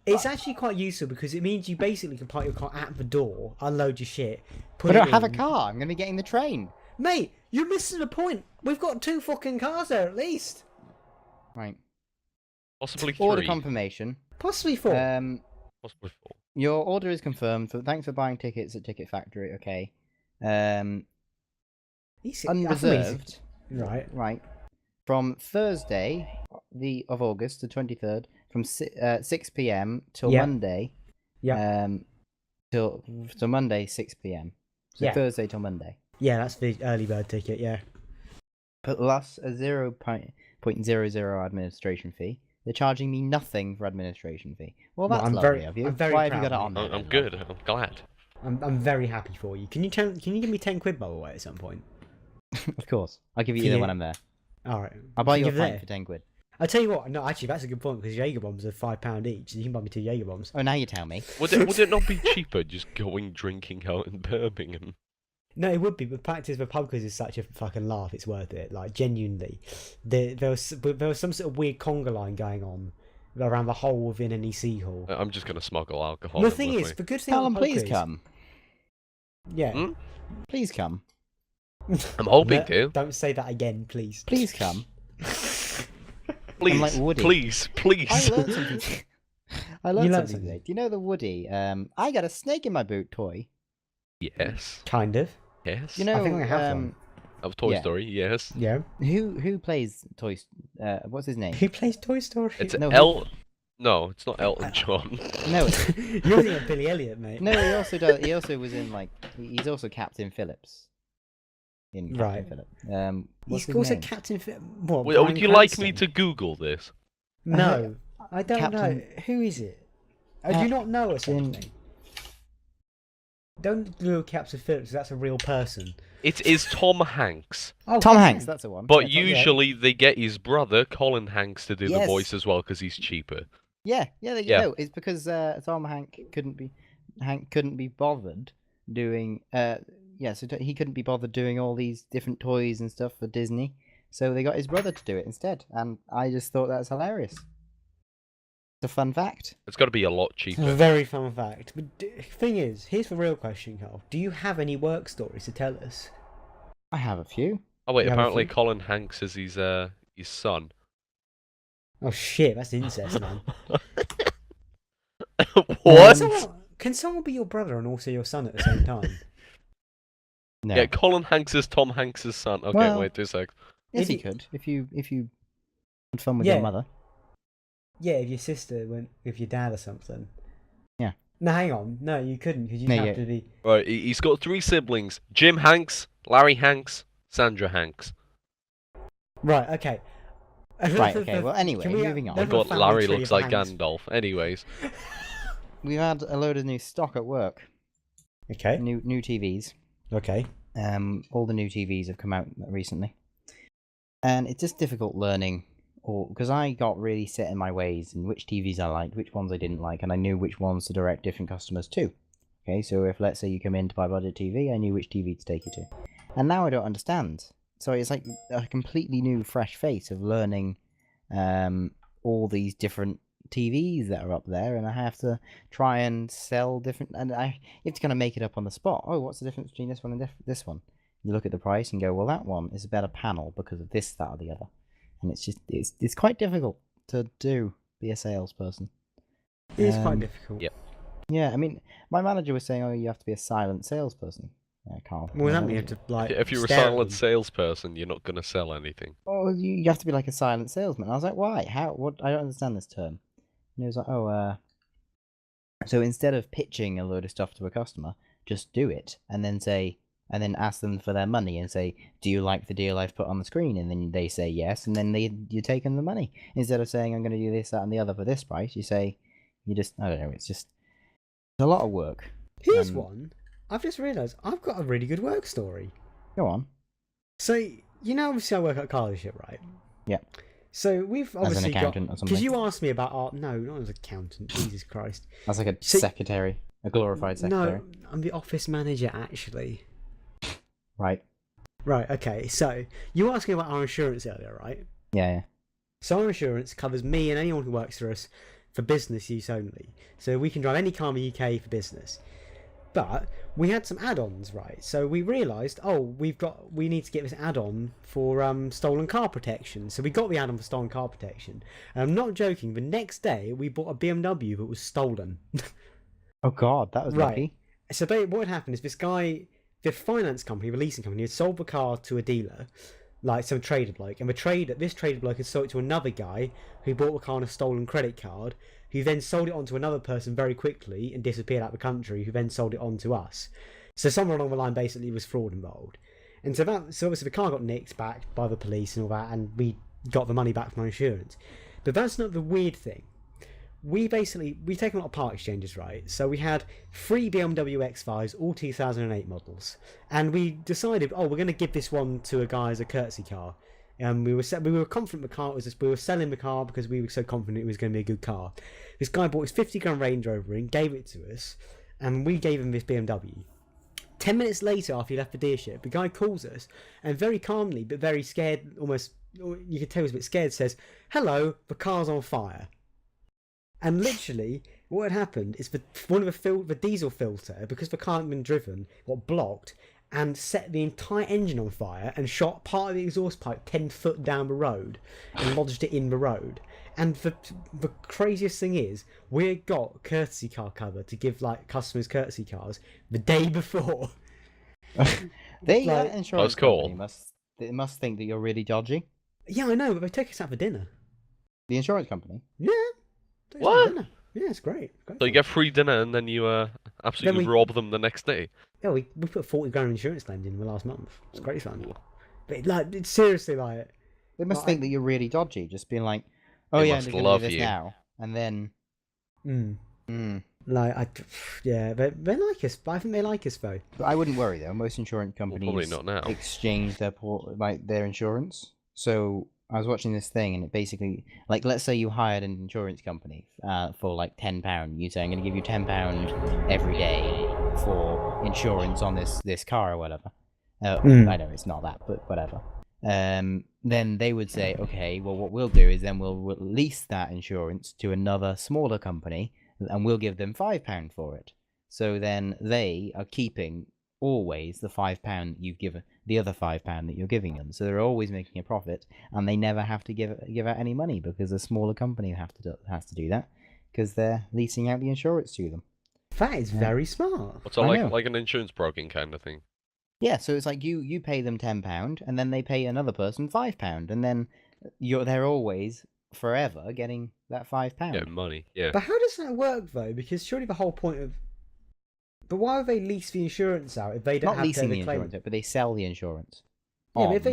it's actually quite useful because it means you basically can park your car at the door, unload your shit, I put don't it have a in. car. I'm going to be getting the train. Mate, you're missing the point. We've got 2 fucking cars there at least. Right. Possibly 3. Order confirmation. Possibly 4. Possibly 4. Your order is confirmed. Thanks for buying tickets at Ticket Factory. Okay. Unreserved. Right. Right. From Thursday, of August, the 23rd, from 6 p.m. till Yeah. Monday. Yeah. Till Monday 6 p.m. So Yeah. Thursday till Monday. Yeah, that's the early bird ticket, yeah. Plus a 0.00 administration fee. They're charging me nothing for administration fee. Well, Well, that's I'm lovely very- of you. I'm very Why have you proud got it of on you. there? I'm then, good. love? I'm glad. I'm very happy for you. Can you give me 10 quid by the way at some point? Of course. I'll give you For either you. when I'm there. Alright. I'll buy Can you a give pint there? for 10 quid. I'll tell you what, no, actually that's a good point because Jaeger bombs are £5 each, so you can buy me 2 Jaeger bombs. Oh, now you tell me. Would it not be cheaper just going drinking out in Birmingham? No, it would be, but the fact is, the pub quiz is such a fucking laugh. It's worth it. Like genuinely, there was some sort of weird conga line going on around the whole of NEC hall. I'm just gonna smuggle alcohol. The in thing with is, me. the good thing Callum, about pub please quiz, come. Yeah. Hmm? Please come. I'm hoping No, to. Don't say that again, please. Please come. Please, like Woody. please, I please. learned something. I You learned learned something something. today. Do you know the Woody? I got a snake in my boot toy. Yes, Kind of. yes. You know, I think I have one. Of Toy yeah. Story, yes. Yeah. who plays toys? What's his name? Who plays Toy Story? It's No, No, it's not Elton John. No, You're thinking of Billy Elliot, mate. no. He also does. He also was in he's also Captain Phillips. In Captain Right. Phillips. What's He's his also name? Captain. What? Would Bryan you like me Cranston? to Google this? No, I don't know. Captain- Who is it? Do you not know or Captain- something? Don't do Captain Phillips. That's a real person. It is Tom Hanks. Oh, Tom Hanks. That's the one. But Yeah, usually they get his brother, Colin Hanks, to do the Yes. voice as well because he's cheaper. Yeah. Yeah. No, it's because Tom Hank couldn't be bothered doing. He couldn't be bothered doing all these different toys and stuff for Disney. So they got his brother to do it instead, and I just thought that's hilarious. It's a fun fact. It's got to be a lot It's a cheaper. very fun fact. But thing is, here's the real question, Carl. Do you have any work stories to tell us? I have a few. Oh wait, You have a apparently few? Colin Hanks is his son. Oh shit, that's incest, man. What? Can someone be your brother and also your son at the same time? No. Yeah, Colin Hanks is Tom Hanks' son. Okay, Well- wait 2 seconds. Yes, If he you- could. If you had fun with Yeah. your mother. Yeah, if your sister went with your dad or something. Yeah. No, hang on. No, you couldn't because you'd No, have yeah. to be. Right, he's got 3 siblings: Jim Hanks, Larry Hanks, Sandra Hanks. Right. Okay. Right, okay, well, anyway, Can we moving on. My let's have a God, family Larry tree looks of like Hanks. Gandalf. Anyways, We've had a load of new stock at work. Okay. New TVs. Okay. All the new TVs have come out recently, and it's just difficult learning, or because I got really set in my ways and which TVs I liked, which ones I didn't like, and I knew which ones to direct different customers to. Okay, so if let's say you come in to buy budget TV, I knew which TV to take you to, and now I don't understand. So it's like a completely new, fresh face of learning all these different TVs that are up there, and I have to try and sell different, and you have to kind of make it up on the spot. Oh, what's the difference between this one and this one? You look at the price and go, well, that one is a better panel because of this, that, or the other, and it's quite difficult to be a salesperson. It is quite difficult. Yep. Yeah, I mean, my manager was saying, oh, you have to be a silent salesperson, Karl. Well, that means you have to like. if you're a stare at silent them. salesperson, you're not gonna sell anything. Oh, you have to be like a silent salesman. I was like, why? How? What? I don't understand this term. And he was like, oh, so instead of pitching a load of stuff to a customer, just do it and then ask them for their money and say, do you like the deal I've put on the screen? And then they say yes, and then you take them the money. Instead of saying, I'm going to do this, that, and the other for this price, you say, I don't know, it's a lot of work. Here's one. I've just realised I've got a really good work story. Go on. So obviously I work at a car dealership, right? Yeah. So we've As an obviously accountant or got something. because you asked me about art. No, not as an accountant. Jesus Christ. That's like a So- secretary, a glorified secretary. No, I'm the office manager actually. Right. Right. Okay. So you asked me about our insurance earlier, right? Yeah. So our insurance covers me and anyone who works for us for business use only. So we can drive any car in the UK for business. But we had some add-ons, right? So we realised, we need to get this add-on for stolen car protection. So we got the add-on for stolen car protection. And I'm not joking. The next day we bought a BMW that was stolen. Oh God, that was Right. lucky. So what had happened is this guy, the finance company, the leasing company, had sold the car to a dealer, like some trader bloke, and this trader bloke had sold it to another guy who bought the car on a stolen credit card, who then sold it on to another person very quickly and disappeared out of the country, who then sold it on to us. So somewhere along the line, basically, was fraud involved. And so obviously the car got nicked back by the police and all that, and we got the money back from our insurance. But that's not the weird thing. We've taken a lot of part exchanges, right? So we had 3 BMW X5s, all 2008 models, and we decided, we're going to give this one to a guy as a courtesy car. We were confident the car we were selling the car because we were so confident it was going to be a good car. This guy bought his 50-grand Range Rover and gave it to us, and we gave him this BMW. 10 minutes later, after he left the dealership, the guy calls us and very calmly but very scared, almost you could tell he was a bit scared, says, "Hello, the car's on fire." And literally, what had happened is the diesel filter, because the car hadn't been driven, got blocked and set the entire engine on fire and shot part of the exhaust pipe 10 foot down the road and lodged it in the road. And the craziest thing is, we got courtesy car cover to give like customers courtesy cars the day before. They Like- insurance That's cool. company must think that you're really dodgy. Yeah, I know, but they took us out for dinner. The insurance company. Yeah. Took us out What? for dinner. Yeah, it's great. So you get free dinner and then you absolutely we- rob them the next day. Yeah, we put 40 grand insurance claims in the last month. It's great fun. But like, it's seriously like, They must Well, think that you're really dodgy, just being like, oh They yeah, must they're gonna love do this you. now, and then. like yeah, they like us. But I think they like us though. But I wouldn't worry though. Most insurance companies probably not now. exchange their insurance. So I was watching this thing, and it basically, like, let's say you hired an insurance company for like £10. You say, I'm going to give you £10 every day for insurance on this car or whatever. I know it's not that, but whatever. Then they would say, okay, well, what we'll do is then we'll release that insurance to another smaller company, and we'll give them £5 for it. So then they are keeping always the £5 that you've given, the other £5 that you're giving them. So they're always making a profit, and they never have to give out any money because a smaller company has to do that because they're leasing out the insurance to them. That is very smart. So I know. like an insurance broking kind of thing. Yeah, so it's like you pay them £10, and then they pay another person £5, and then they're always forever getting that £5. Yeah, money. Yeah. But how does that work though? Because surely the whole point of. But why would they lease the insurance out if they don't Not have leasing to the claim? insurance, but they sell the insurance. Yeah, but on. if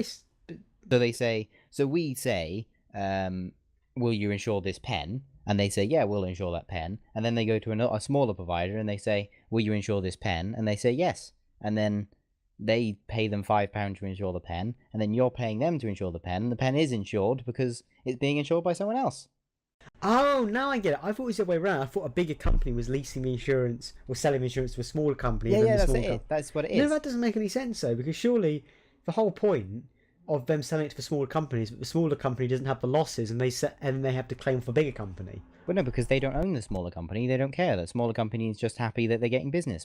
they So we say, will you insure this pen? And they say, yeah, we'll insure that pen. And then they go to a smaller provider and they say, will you insure this pen? And they say yes. And then they pay them £5 to insure the pen, and then you're paying them to insure the pen, and the pen is insured because it's being insured by someone else. Oh, now I get it. I thought it was the other way around. I thought a bigger company was leasing the insurance or selling insurance to a smaller company. Yeah, and then yeah, the that's smaller it. That's what it No, is. that doesn't make any sense though, because surely the whole point of them selling it to the smaller companies, but the smaller company doesn't have the losses, and they have to claim for bigger company. Well, no, because they don't own the smaller company. They don't care. The smaller company is just happy that they're getting business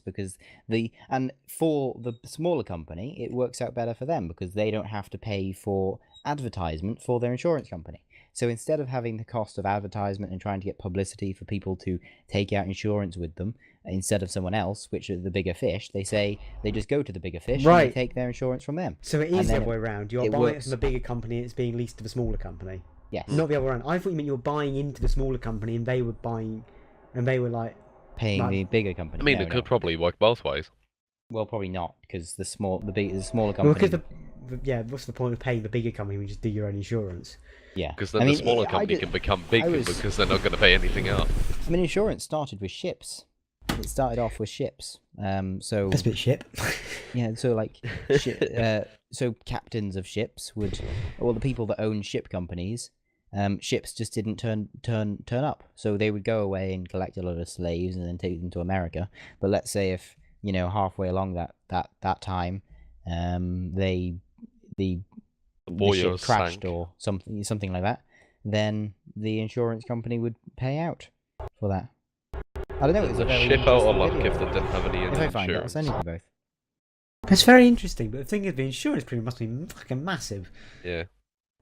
and for the smaller company, it works out better for them because they don't have to pay for advertisement for their insurance company. So instead of having the cost of advertisement and trying to get publicity for people to take out insurance with them instead of someone else, which are the bigger fish, they just go to the bigger fish and they take their insurance from them. So it is the other way around. You're it buying it works. from the bigger company, and it's being leased to the smaller company. Yes. Not the other way around. I thought you meant you were buying into the smaller company, and they were like Paying the bigger company. I mean, No, it could probably work both ways. Well, probably not because the smaller Well, company. because what's the point of paying the bigger company when you just do your own insurance? Yeah. Because then the smaller company can become big because they're not going to pay anything out. I mean, insurance started with ships. It started off with ships. So That's a bit shit. yeah. So like, so captains of ships the people that own ship companies, ships just didn't turn up. So they would go away and collect a lot of slaves and then take them to America. But let's say if halfway along that time, the ship crashed or something like that, then the insurance company would pay out for that. I don't know. It was a very ship out of interesting luck video. if they didn't have any If I find it, I'll insurance. send you both. That's very interesting, but the thing is, the insurance premium must be fucking massive. Yeah.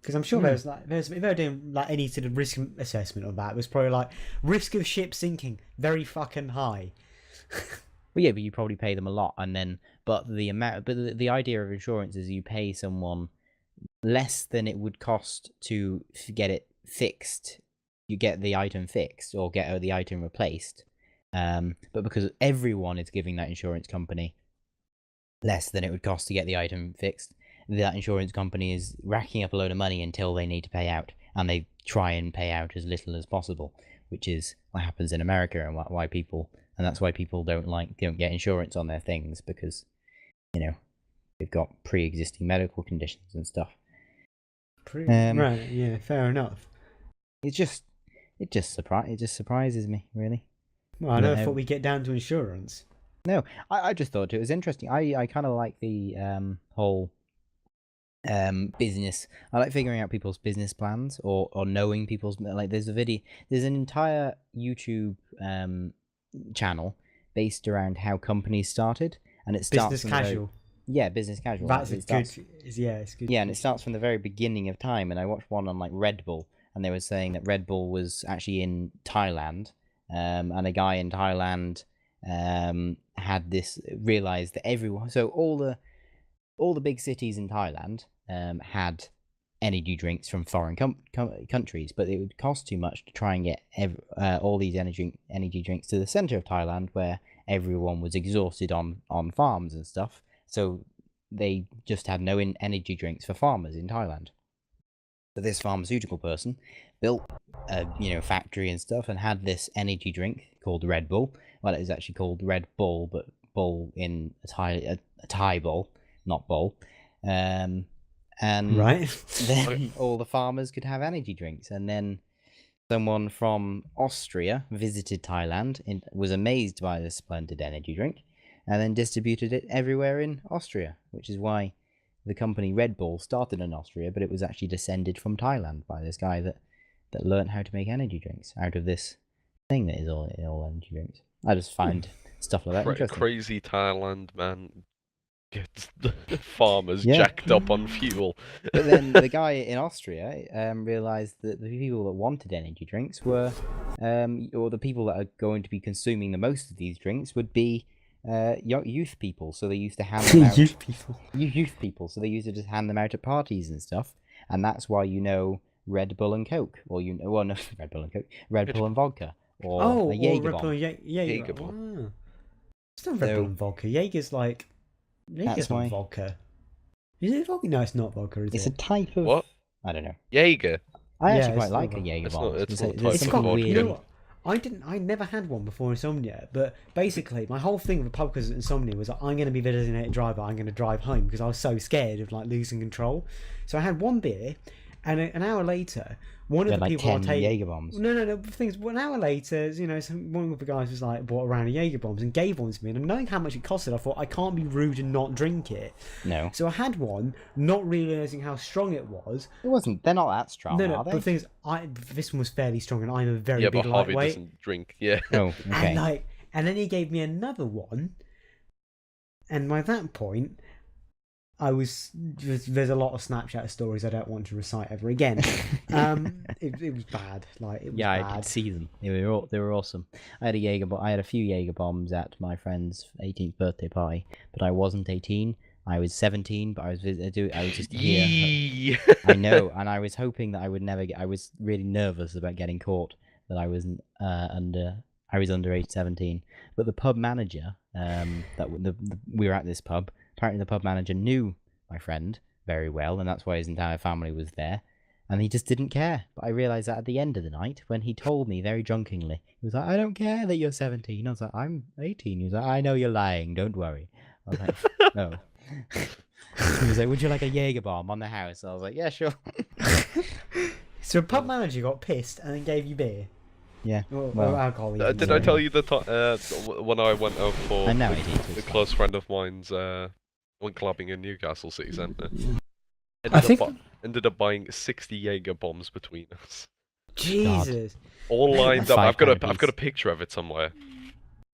Because I'm sure if they were doing like any sort of risk assessment of that, it was probably like risk of ship sinking very fucking high. Well, yeah, but you probably pay them a lot, but the idea of insurance is you pay someone less than it would cost to get it fixed. You get the item fixed or get the item replaced, but because everyone is giving that insurance company less than it would cost to get the item fixed, that insurance company is racking up a load of money until they need to pay out, and they try and pay out as little as possible, which is what happens in America and that's why people don't get insurance on their things because they've got pre-existing medical conditions and stuff. Right, yeah, fair enough. It just surprises me, really. Well, I never thought we'd get down to insurance. No, I just thought it was interesting. I kind of like the whole business. I like figuring out people's business plans or knowing people's there's an entire YouTube channel based around how companies started, and it starts Business casual. Business casual. That's good. It's good. Yeah, and it starts from the very beginning of time. And I watched one on Red Bull, and they were saying that Red Bull was actually in Thailand, and a guy in Thailand had realized that everyone. So all the big cities in Thailand had energy drinks from foreign countries, but it would cost too much to try and get all these energy drinks to the center of Thailand, where everyone was exhausted on farms and stuff. So they just had no energy drinks for farmers in Thailand. So this pharmaceutical person built a factory and stuff and had this energy drink called Red Bull. Well, it was actually called Red Bull, but bull in a Thai bowl, not bowl. And right. then all the farmers could have energy drinks. And then someone from Austria visited Thailand and was amazed by this splendid energy drink, and then distributed it everywhere in Austria, which is why the company Red Bull started in Austria, but it was actually descended from Thailand by this guy that learned how to make energy drinks out of this thing that is all energy drinks. I just find stuff like that interesting. Crazy Thailand, man. Gets the farmers jacked up on fuel. But then the guy in Austria realized that the people that wanted energy drinks were, or the people that are going to be consuming the most of these drinks would be youth people. So they used to hand them out. Youth people. So they used to just hand them out at parties and stuff. And that's why Red Bull and Coke, or no, Red Bull and Coke, Red Bull and vodka, or a Jaeger bomb. Jaeger bomb. It's not Red Bull and vodka. Jaeger's not why vodka. Is it vodka? No, it's not vodka, is It's a it? type of. What? I don't know. Jaeger. I Yeah, actually it's quite not like a vodka. Jaeger It's not- bomb. it's not There's type It's of something got. vodka. You weird. know what? I never had one before Insomnia, but basically my whole thing with pub quiz at Insomnia was that I'm going to be the designated driver. I'm going to drive home because I was so scared of like losing control. So I had one beer, and an hour later, one You of had the like people I 10 take. Jaeger bombs. No. The things. An hour later, you know, one of the guys was like bought a round of Jaeger bombs and gave one to me. And knowing how much it costed, I thought I can't be rude and not drink it. No, So I had one, not realizing how strong it was. it wasn't. They're not that strong, No. are But they? the thing is, this one was fairly strong, and I'm a very Yeah, big but Harvey lightweight. doesn't drink. Yeah. Oh, okay. And then he gave me another one, and by that point, I was. There's a lot of Snapchat stories I don't want to recite ever again. It was bad. Like it was Yeah, I bad. could see them. They were awesome. I had a few Jaeger bombs at my friend's 18th birthday party, but I wasn't 18. I was 17, but I was just here. Yee. I know, and I was hoping that I would never get. I was really nervous about getting caught. That I wasn't under. I was under age 17. But the pub manager, we were at this pub. Apparently, the pub manager knew my friend very well, and that's why his entire family was there. And he just didn't care. But I realised that at the end of the night, when he told me very drunkenly, he was like, "I don't care that you're 17." I was like, "I'm 18." He was like, "I know you're lying. Don't worry." I was like, "No." He was like, "Would you like a Jaeger bomb on the house?" I was like, "Yeah, sure." So a pub manager got pissed and then gave you beer. Yeah. Or Well, alcohol. Did even. I tell you when I went out for I'm now 18, so a it's close friend of mine's went clubbing in Newcastle City Centre? I think- Ended up buying 60 Jaeger bombs between us, Jesus, all lined up. £5 I've got a a piece. picture of it somewhere.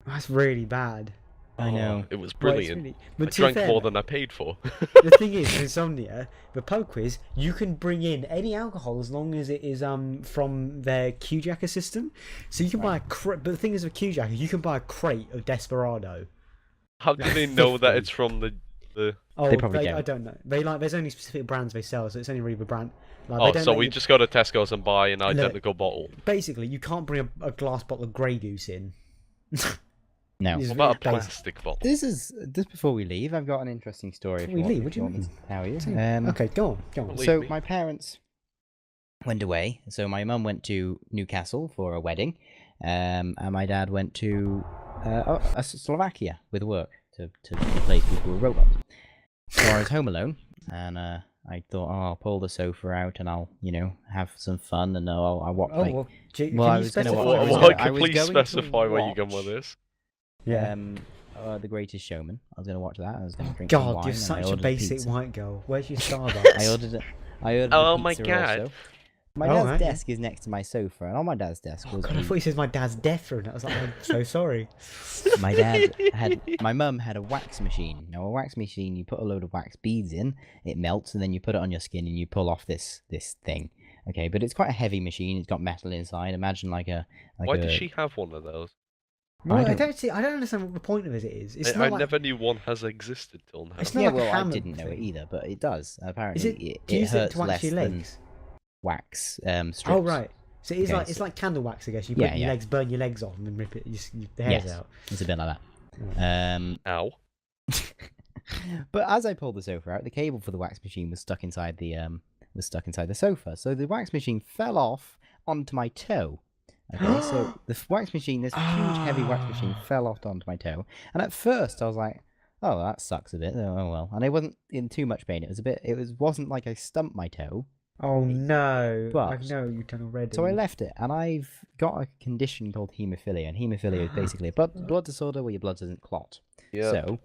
that's really bad. I know. It was Well, it's brilliant. really- I But to be drank fair, more than I paid for. the thing is, with Insomnia, the pub quiz, you can bring in any alcohol as long as it is from their Q-Jacker system. So you can buy a crate. But the thing is with Q-Jacker, you can buy a crate of Desperado. How do they know that it's from the? Oh, They probably don't. I don't know. There's only specific brands they sell, so it's only really the brand. Like, Oh, they don't so let we you- just go to Tesco's and buy an identical bottle. basically you can't bring a glass bottle of Grey Goose in. No. It's What about a really basic. plastic bottle? This is just before we leave. I've got an interesting story. Before we leave? What do you want me mean? to tell you? Okay, go on. Leave So me. my parents went away. So my mum went to Newcastle for a wedding, and my dad went to Slovakia with work to replace people with robots. So I was home alone, and I thought, oh, I'll pull the sofa out and I'll, have some fun, and I'll watch. Oh, well, can well, I you was gonna specify? watch- I was Well, gonna- can was please going to specify where you're going with watch- this? Yeah. The Greatest Showman. I was going to watch that. I was going to drink Oh, some God, wine. you're and I such a ordered basic pizza. white girl. Where's your Starbucks? I ordered a Oh my pizza God. also. My Oh, dad's right, yeah. desk is next to my sofa, and on my dad's desk Oh, was God, I thought he says my dad's different. I was like, I'm so sorry. my mum had a wax machine. Now a wax machine, you put a load of wax beads in, it melts, and then you put it on your skin and you pull off this thing. Okay, but it's quite a heavy machine. It's got metal inside. Imagine like a. Why does she have one of those? Well, I don't- don't understand what the point of it is. It's I not like, never knew one has existed till now. It's not Yeah, like a well, I hammer didn't know it thing. either, but it does. Is Apparently, it? Do you it use it hurts to wax less your than legs? wax strips. Oh right. So it's Okay, like it's so- like candle wax, I guess. You put Yeah, your yeah. legs, burn your legs off, and then rip it. The hairs Yes. out. It's a bit like that. Ow. But as I pulled the sofa out, the cable for the wax machine was stuck inside the sofa. So the wax machine fell off onto my toe. Okay, so the wax machine, this huge heavy wax machine, fell off onto my toe. And at first, I was like, "Oh, that sucks a bit." Oh well. And I wasn't in too much pain. Wasn't like I stumped my toe. Oh no! I But- know you've done already. So I left it, and I've got a condition called haemophilia, and haemophilia is basically a blood disorder where your blood doesn't clot. Yeah. So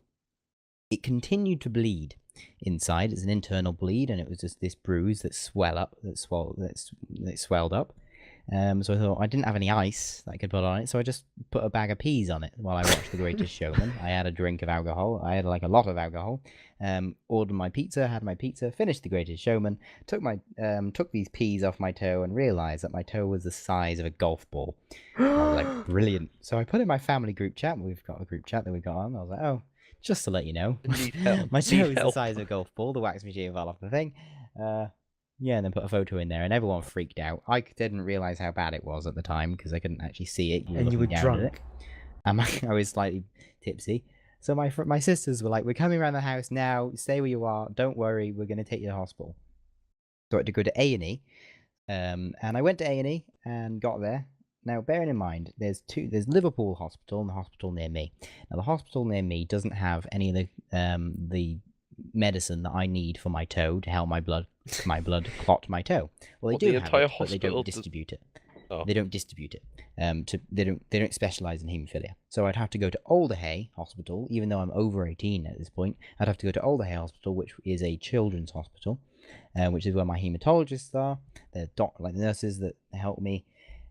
it continued to bleed inside. It's an internal bleed, and it was just this bruise that swelled up. So I thought I didn't have any ice that I could put on it, so I just put a bag of peas on it while I watched The Greatest Showman. I had a drink of alcohol. I had like a lot of alcohol. Ordered my pizza, had my pizza, finished The Greatest Showman. Took these peas off my toe and realised that my toe was the size of a golf ball. I was like, brilliant. So I put in my family group chat. We've got a group chat that we got on. I was like, oh, just to let you know, Need help. my toe Need is the help. size of a golf ball. The wax machine fell off the thing. Yeah, and then put a photo in there, and everyone freaked out. I didn't realise how bad it was at the time because I couldn't actually see it. and you were looking down at it. drunk. I was slightly tipsy. So my sisters were like, "We're coming around the house now. Stay where you are. Don't worry. We're going to take you to the hospital." So I had to go to A&E, and I went to A&E and got there. Now, bearing in mind, there's Liverpool Hospital and the hospital near me. Now, the hospital near me doesn't have any of the medicine that I need for my toe to help my blood clot my toe. Well, they do the have entire it, but they hospital don't does- distribute it. Oh. They don't distribute it. They don't specialize in haemophilia. So I'd have to go to Alderhay Hospital, even though I'm over 18 at this point. I'd have to go to Alderhay Hospital, which is a children's hospital, which is where my haematologists are. They're like the nurses that help me.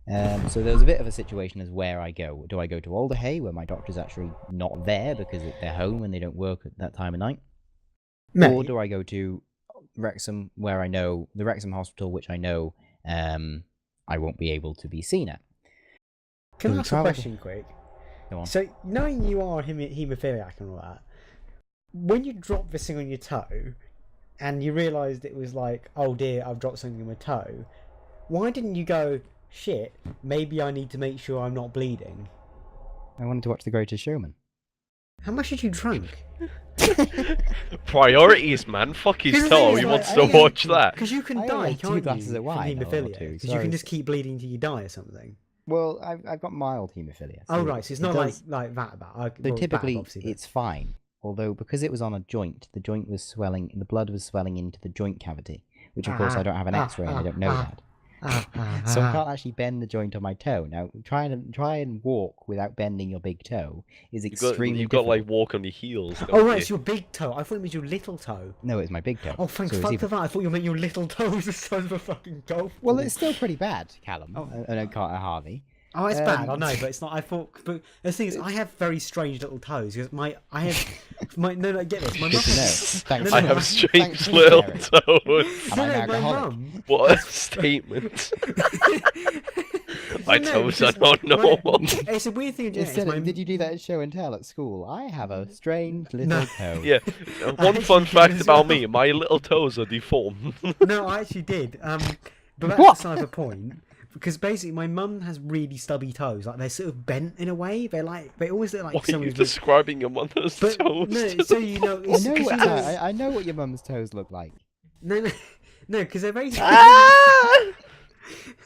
So there was a bit of a situation as where I go. Do I go to Alderhay, where my doctor's actually not there because they're home and they don't work at that time of night? Mate, Or do I go to Wrexham, where I know the Wrexham Hospital, which I know I won't be able to be seen at? can I we ask a travel- question quick? Go on. So, knowing you are a haemophiliac and all that, when you drop this thing on your toe, and you realised it was like, oh dear, I've dropped something on my toe, why didn't you go, shit, maybe I need to make sure I'm not bleeding? I wanted to watch The Greatest Showman. How much had you drunk? Priorities, man. Fuck his Because the toe. thing is, He like, wants I to only- watch that. Because you can I only die, had 2 can't glasses you, of from wine or haemophilia? two, Because so you I can was- just keep bleeding till you die or something. Well, I've got mild haemophilia. Oh right, so it's not does- like that bad. So Well, typically, bad, obviously, but- it's fine. Although, because it was on a joint, the joint was swelling, the blood was swelling into the joint cavity, which of course I don't have an X-ray and I don't know that. So I can't actually bend the joint on my toe. Now, try and walk without bending your big toe is extremely You've got difficult. like walk on your heels. Oh don't right, you? it's your big toe. I thought it was your little toe. No, it's my big toe. Oh, thank So it's fuck even- for that. I thought you meant your little toe was the size of a fucking golf Well, ball. it's still pretty bad, Callum. Oh. And Carter Harvey. Oh, it's bad. I Um, know, but it's not. I thought. But the thing is, I have very strange little toes because no, get this. My Good mum to know. has. Thanks. No, I no, have I- strange thanks for little sharing. toes. Am I an my alcoholic? mum. What a statement. My No, toes are because not my- normal. It's a weird thing in genetics. Instead, My- did you do that at show and tell at school? I have a strange little No. toe. Yeah. One actually fun did fact as about well. me: my little toes are deformed. No, I actually did. But that's What? beside the point. Because basically, my mum has really stubby toes. Like they're sort of bent in a way. They always look like Why are you someone's. Been... describing your mother's But toes? no, so you know, I it's know, 'cause what, you know, I know what your mum's toes look like. no, because they're very. Ah!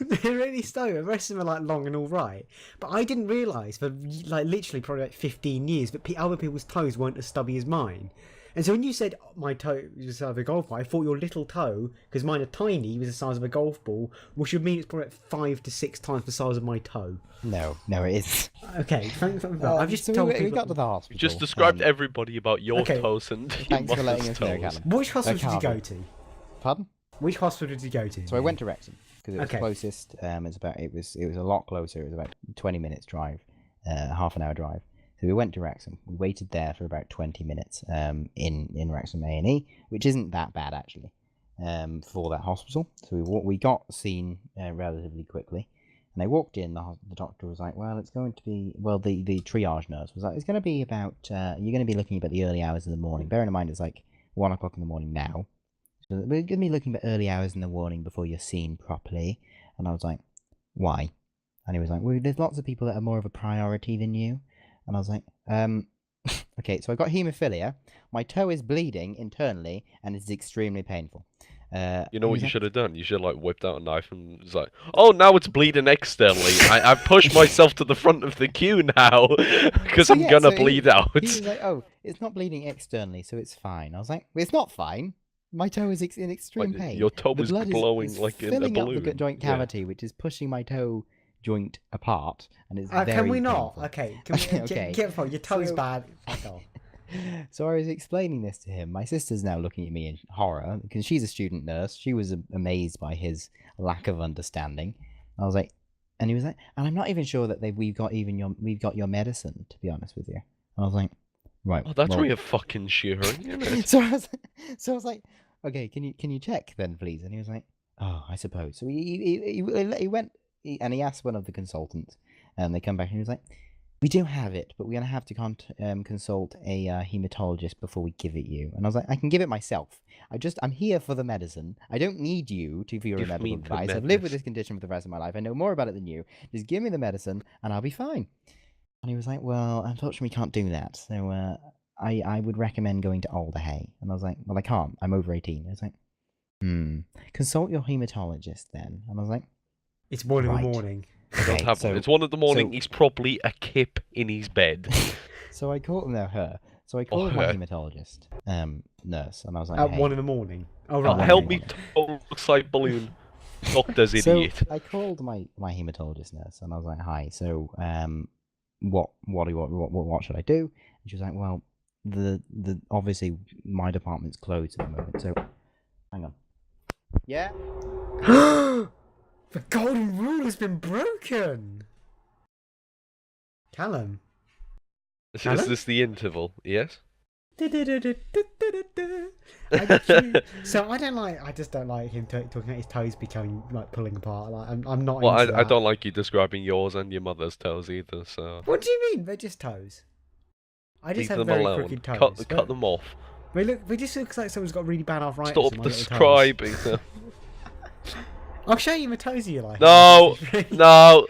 They're really stubby. The rest of them are like long and all right. But I didn't realise for like literally probably like 15 years that other people's toes weren't as stubby as mine. And so when you said my toe was the size of a golf ball, I thought your little toe, because mine are tiny, was the size of a golf ball, which would mean it's probably like 5 to 6 times the size of my toe. No, it is. Okay, thanks for that. I've just so told we people. got to the hospital. You just described um, everybody about your Okay. toes and your Thanks for letting mother's us know, toes. Callum. Which hospital did you Carl. go to? Pardon? Which hospital did you go to? So I went to Wrexham because it was Okay. closest. It was a lot closer. It was about 20 minutes drive, half an hour drive. So we went to Wrexham. We waited there for about 20 minutes in Wrexham A&E, which isn't that bad actually, for that hospital. So we got seen relatively quickly. And I walked in, the doctor was like, well, it's going to be, well, the triage nurse was like, it's going to be about, you're going to be looking about the early hours of the morning. Bearing in mind it's like 1 o'clock in the morning now. So we're going to be looking at early hours in the morning before you're seen properly. And I was like, why? And he was like, well, there's lots of people that are more of a priority than you. And I was like, okay, so I've got haemophilia. My toe is bleeding internally and it's extremely painful. You know what you should have done? You should have like whipped out a knife and was like, "Oh, now it's bleeding externally. I pushed myself to the front of the queue now because I'm gonna bleed out." He was like, "Oh, it's not bleeding externally, so it's fine." I was like, "It's not fine. My toe is in extreme Like, pain. your toe The is blood glowing like in a filling up the balloon." joint Yeah. cavity, which is pushing my toe joint apart, and it's very Can we not? painful. Okay, can we, Okay. get phone. Your toe's So- bad. Fuck off. So I was explaining this to him. My sister's now looking at me in horror because she's a student nurse. She was amazed by his lack of understanding. I was like, and he was like, and I'm not even sure that we've got your medicine, to be honest with you. I was like, right. Oh, that's well, reassuring, isn't it? so I was like, okay, can you check then, please? And he was like, oh, I suppose. So he went and he asked one of the consultants, and they come back and he was like, we do have it, but we're gonna have to consult a hematologist before we give it you. And I was like, I can give it myself. I'm here for the medicine. I don't need you for your Give medical me the advice. I've lived with medicine. this condition for the rest of my life. I know more about it than you. Just give me the medicine, and I'll be fine. And he was like, well, unfortunately, we can't do that. So I would recommend going to Alderhay. And I was like, well, I can't. I'm over 18. I was like, consult your hematologist then. And I was like, It's 1 in the Right. morning. I don't okay, have so, one. It's 1 in the morning. so- He's probably a kip in his bed. so I called her. So I called my her. hematologist nurse, and I was like, At hey. 1 in the morning. Oh, At right. 1 in Help the me, morning. looks like balloon. Doctor's So idiot. I called my hematologist nurse, and I was like, hi. So what should I do? And she was like, well, the obviously my department's closed at the moment. So hang on. Yeah. The golden rule has been broken! Callum. Is Hello? this the interval? Yes? So I just don't like him talking about his toes becoming like pulling apart. Like I'm not Well, into that. I don't like you describing yours and your mother's toes either, so What do you mean? They're just toes. I just leave have them very alone. crooked toes. Cut them off. They just looks like someone's got really bad arthritis. Stop in my little toes. describing them. I'll show you my toes. You like? No, no.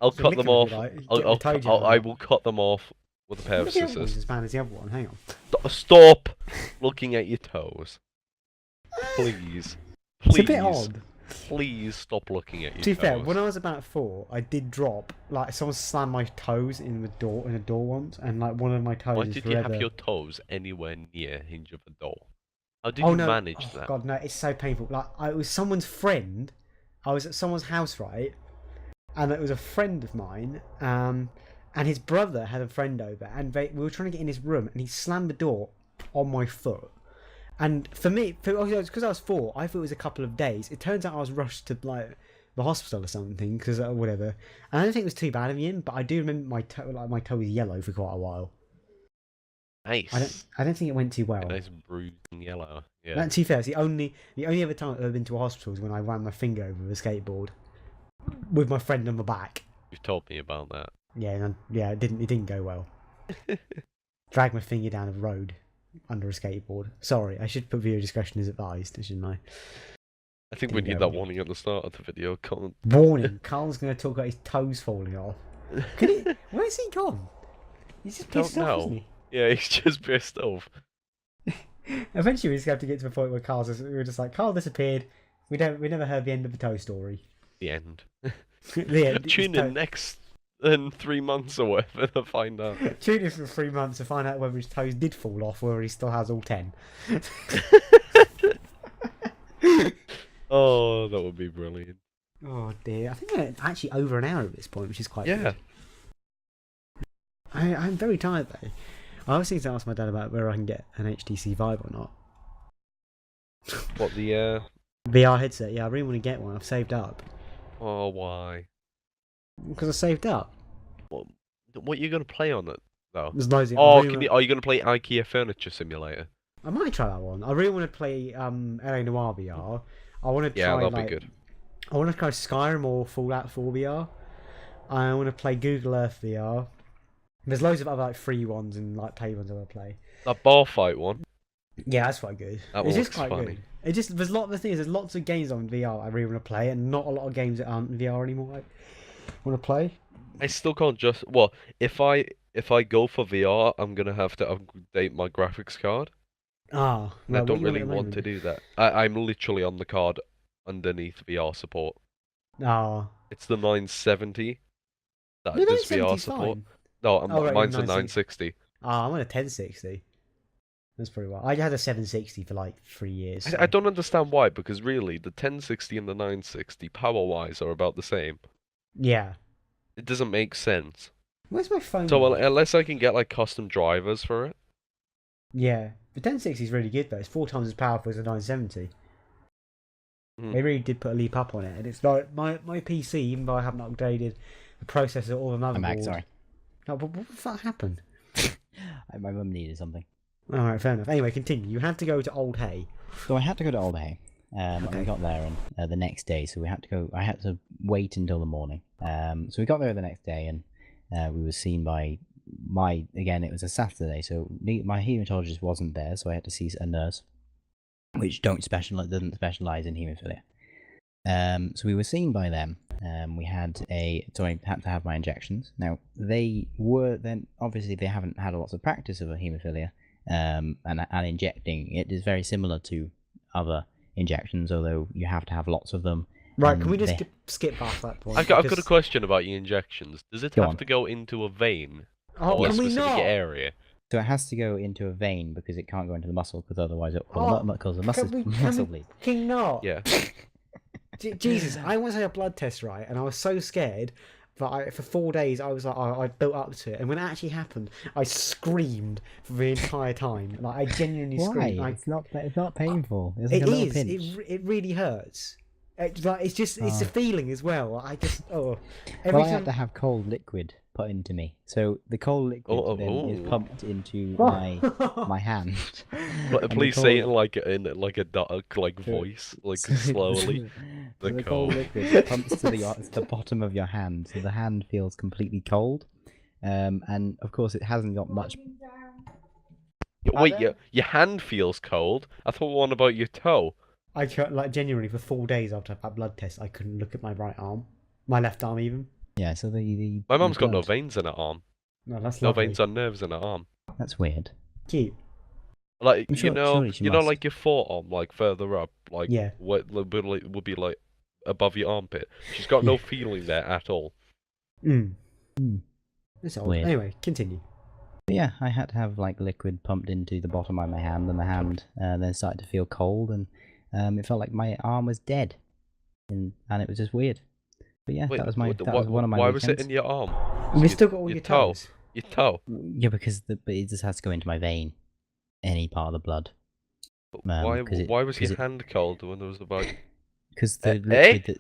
I'll So cut lick them them if off. you like. I'll, Get the I'll, toe cut- gel I out. will cut them off with a pair of Look at the other one's scissors. as bad as the other one. Hang on. Stop looking at your toes. Please. It's a Please. bit odd. Please stop looking at your To be toes. fair, when I was about 4, I did drop like someone slammed my toes in a door once, and like one of my toes Why is did you forever. have your toes anywhere near hinge of a door? How did Oh you no! manage Oh that? god, no! It's so painful. Like it was someone's friend. I was at someone's house, right? And it was a friend of mine. And his brother had a friend over, and we were trying to get in his room, and he slammed the door on my foot. And for me, because I was 4, I thought it was a couple of days. It turns out I was rushed to like the hospital or something, because whatever. And I don't think it was too bad of him, but I do remember my toe was yellow for quite a while. Nice. I don't think it went too well. Nice and bruised and yellow. Yeah. That, to be fair, it's the only other time I've ever been to a hospital is when I ran my finger over with a skateboard with my friend on my back. You've told me about that. Yeah, it didn't go well. Drag my finger down a road under a skateboard. Sorry, I should put viewer discretion as advised, shouldn't I? I think we need that warning at the start of the video. Can't. Warning: Carl's going to talk about his toes falling off. Where's he gone? He's just pissed Don't off, know. isn't he? Yeah, he's just pissed off. Eventually, we're just going to have to get to the point where we're just like, Carl disappeared. We never heard the end of the toe story. The end. The end. Tune in next in 3 months or whatever to find out. Tune in for 3 months to find out whether his toes did fall off or whether he still has all 10. Oh, that would be brilliant. Oh dear, I think we're actually over an hour at this point, which is quite Yeah. good. I'm very tired though. I was thinking to ask my dad about whether I can get an HTC Vive or not. What the VR headset, yeah, I really want to get one. I've saved up. Oh, why? Because I saved up. What are you gonna play on it though? There's loads of Oh, are you gonna play IKEA Furniture Simulator? I might try that one. I really want to play LA Noire VR. I want to Yeah, try that'll be good. I want to try Skyrim or Fallout 4 VR. I want to play Google Earth VR. There's loads of other like free ones and like paid ones I want to play. That bar fight one. Yeah, that's quite good. That It's one just looks quite funny. good. It just there's lots of games on VR I really want to play, and not a lot of games that aren't in VR anymore. I want to play. I still can't just if I go for VR, I'm gonna have to update my graphics card. Ah, And I well, don't what you on really at the want to moment? do that. I'm literally on the card underneath VR support. Ah, It's the 970 that no, does VR 970's support. fine. No, Oh, right, mine's a 960. 960. Ah, I'm on a 1060. That's pretty well. I had a 760 for like 3 years. I don't understand why, because really, the 1060 and the 960, power-wise, are about the same. Yeah. It doesn't make sense. Where's my phone? So unless I can get like custom drivers for it. Yeah, the 1060 is really good though. It's 4 times as powerful as the 970. Mhm. They really did put a leap up on it, and it's like my PC, even though I haven't upgraded the processor or the motherboard. I'm back, sorry. Oh, but what the fuck happened? My mum needed something. Alright, fair enough. Anyway, continue. You had to go to Old Hay. So I had to go to Alderhay. And Okay. we got there and the next day, so we had to go. I had to wait until the morning. So we got there the next day, and we were seen by again. It was a Saturday, so my hematologist wasn't there, so I had to see a nurse, which doesn't specialize in haemophilia. So we were seen by them, we had so I had to have my injections. Now obviously they haven't had lots of practice of a haemophilia, and injecting it is very similar to other injections, although you have to have lots of them. Right, can we and just they- skip past that point? I've got a Because- question about your injections. Does it Go have on. to go into a vein Oh, or a can we specific not? area? So it has to go into a vein because it can't go into the muscle, because otherwise it will Oh, cause a muscle Can we muscle bleed. fucking not? Yeah. Jesus, I once had a blood test, right, and I was so scared that for 4 days I was like, I built up to it, and when it actually happened, I screamed for the entire time. Like I genuinely Why? screamed. Like, It's not painful. It's like it a little is. pinch. It really hurts. It's a feeling as well. I just Well, every I had time. to have cold liquid put into me. So the cold liquid then is Oh. pumped into my hand. But And the please say it cold- in like a dark voice, like so- slowly. so The the cold cold. liquid pumps to the bottom of your hand, so the hand feels completely cold. And of course, it hasn't got much. Wait, Pardon? your hand feels cold. I thought one about your toe. I like genuinely for 4 days after that blood test, I couldn't look at my right arm, my left arm even. Yeah, so the My mum's got no blood- veins in her arm. No, that's No lovely. veins or nerves in her arm. That's weird. Cute. Like I'm sure- surely she must. like your forearm, like further up, like Yeah. what would be like above your armpit. She's got no Yeah. feeling there at all. It's odd. Weird. Anyway, continue. But yeah, I had to have like liquid pumped into the bottom of my hand, and the hand then started to feel cold, and it felt like my arm was dead, and it was just weird. But yeah, Wait, that was what- one of my why weekends. was it in your arm? We Your- still got all your toe. toes. Your toe. Yeah, because but it just has to go into my vein, any part of the blood. But why 'cause it- why was 'cause your it- hand cold when there was about? Because the Eh? liquid that...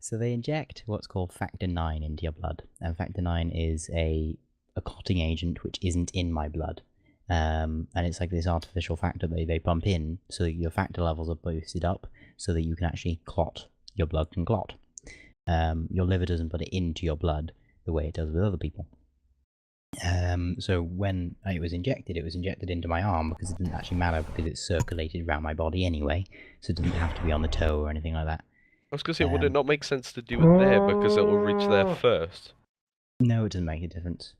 So they inject what's called factor 9 into your blood, and factor 9 is a clotting agent which isn't in my blood, and it's like this artificial factor they pump in so that your factor levels are boosted up so that you can actually clot. Your blood can clot. Your liver doesn't put it into your blood the way it does with other people. So when it was injected into my arm because it didn't actually matter because it's circulated around my body anyway, so it doesn't have to be on the toe or anything like that. I was gonna say, would it not make sense to do it there because it will reach there first? No, it doesn't make a difference.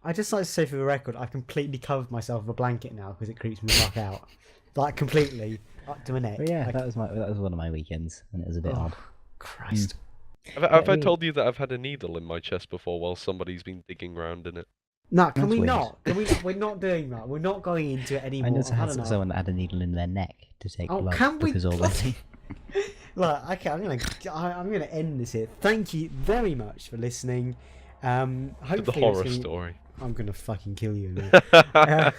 I just like to say for the record, I've completely covered myself with a blanket now because it creeps me the fuck out. Like completely up to my neck. But yeah, Like, that was one of my weekends, and it was a bit odd. Christ. Have I Yeah, told you that I've had a needle in my chest before while somebody's been digging around in it? No, can That's we weird. not? Can we? We're not doing that. We're not going into it I anymore. know I've had enough. someone that had a needle in their neck to take Oh, blood can we because all bloody- the Look, okay, I'm gonna end this here. Thank you very much for listening. The Hopefully horror it's gonna- story. I'm gonna fucking kill you. Now.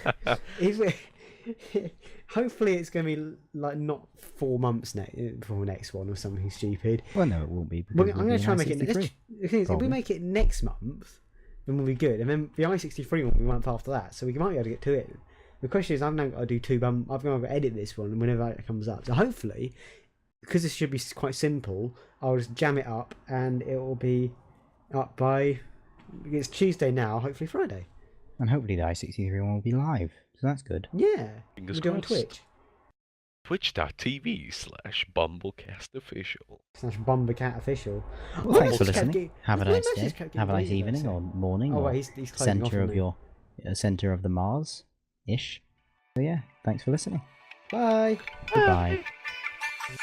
Hopefully it's gonna be like not 4 months before next one or something stupid. Well, no, it won't be. But Because I'm it'll gonna be try an and make it. I-63. The thing is, if we Probably. make it next month, then we'll be good. And then the I-63 will be a month after that, so we might be able to get to it. The question is, I've now got to do two. I've got to edit this one whenever it comes up. So hopefully, because this should be quite simple, I'll just jam it up and it will be up by. It's Tuesday now. Hopefully Friday. And hopefully the I-63 one will be live, so that's good. Yeah. Fingers We'll do it on crossed. Twitch. Twitch.tv/BumbleCastOfficial. / Bumble Official. Well, thanks for Message kept listening. getting- Have a my nice message day. kept getting Have a nice deleted, evening so- or morning Oh, or wait, he's closing off center on of me. your center of the Mars ish. So yeah, thanks for listening. Bye. Goodbye. Bye.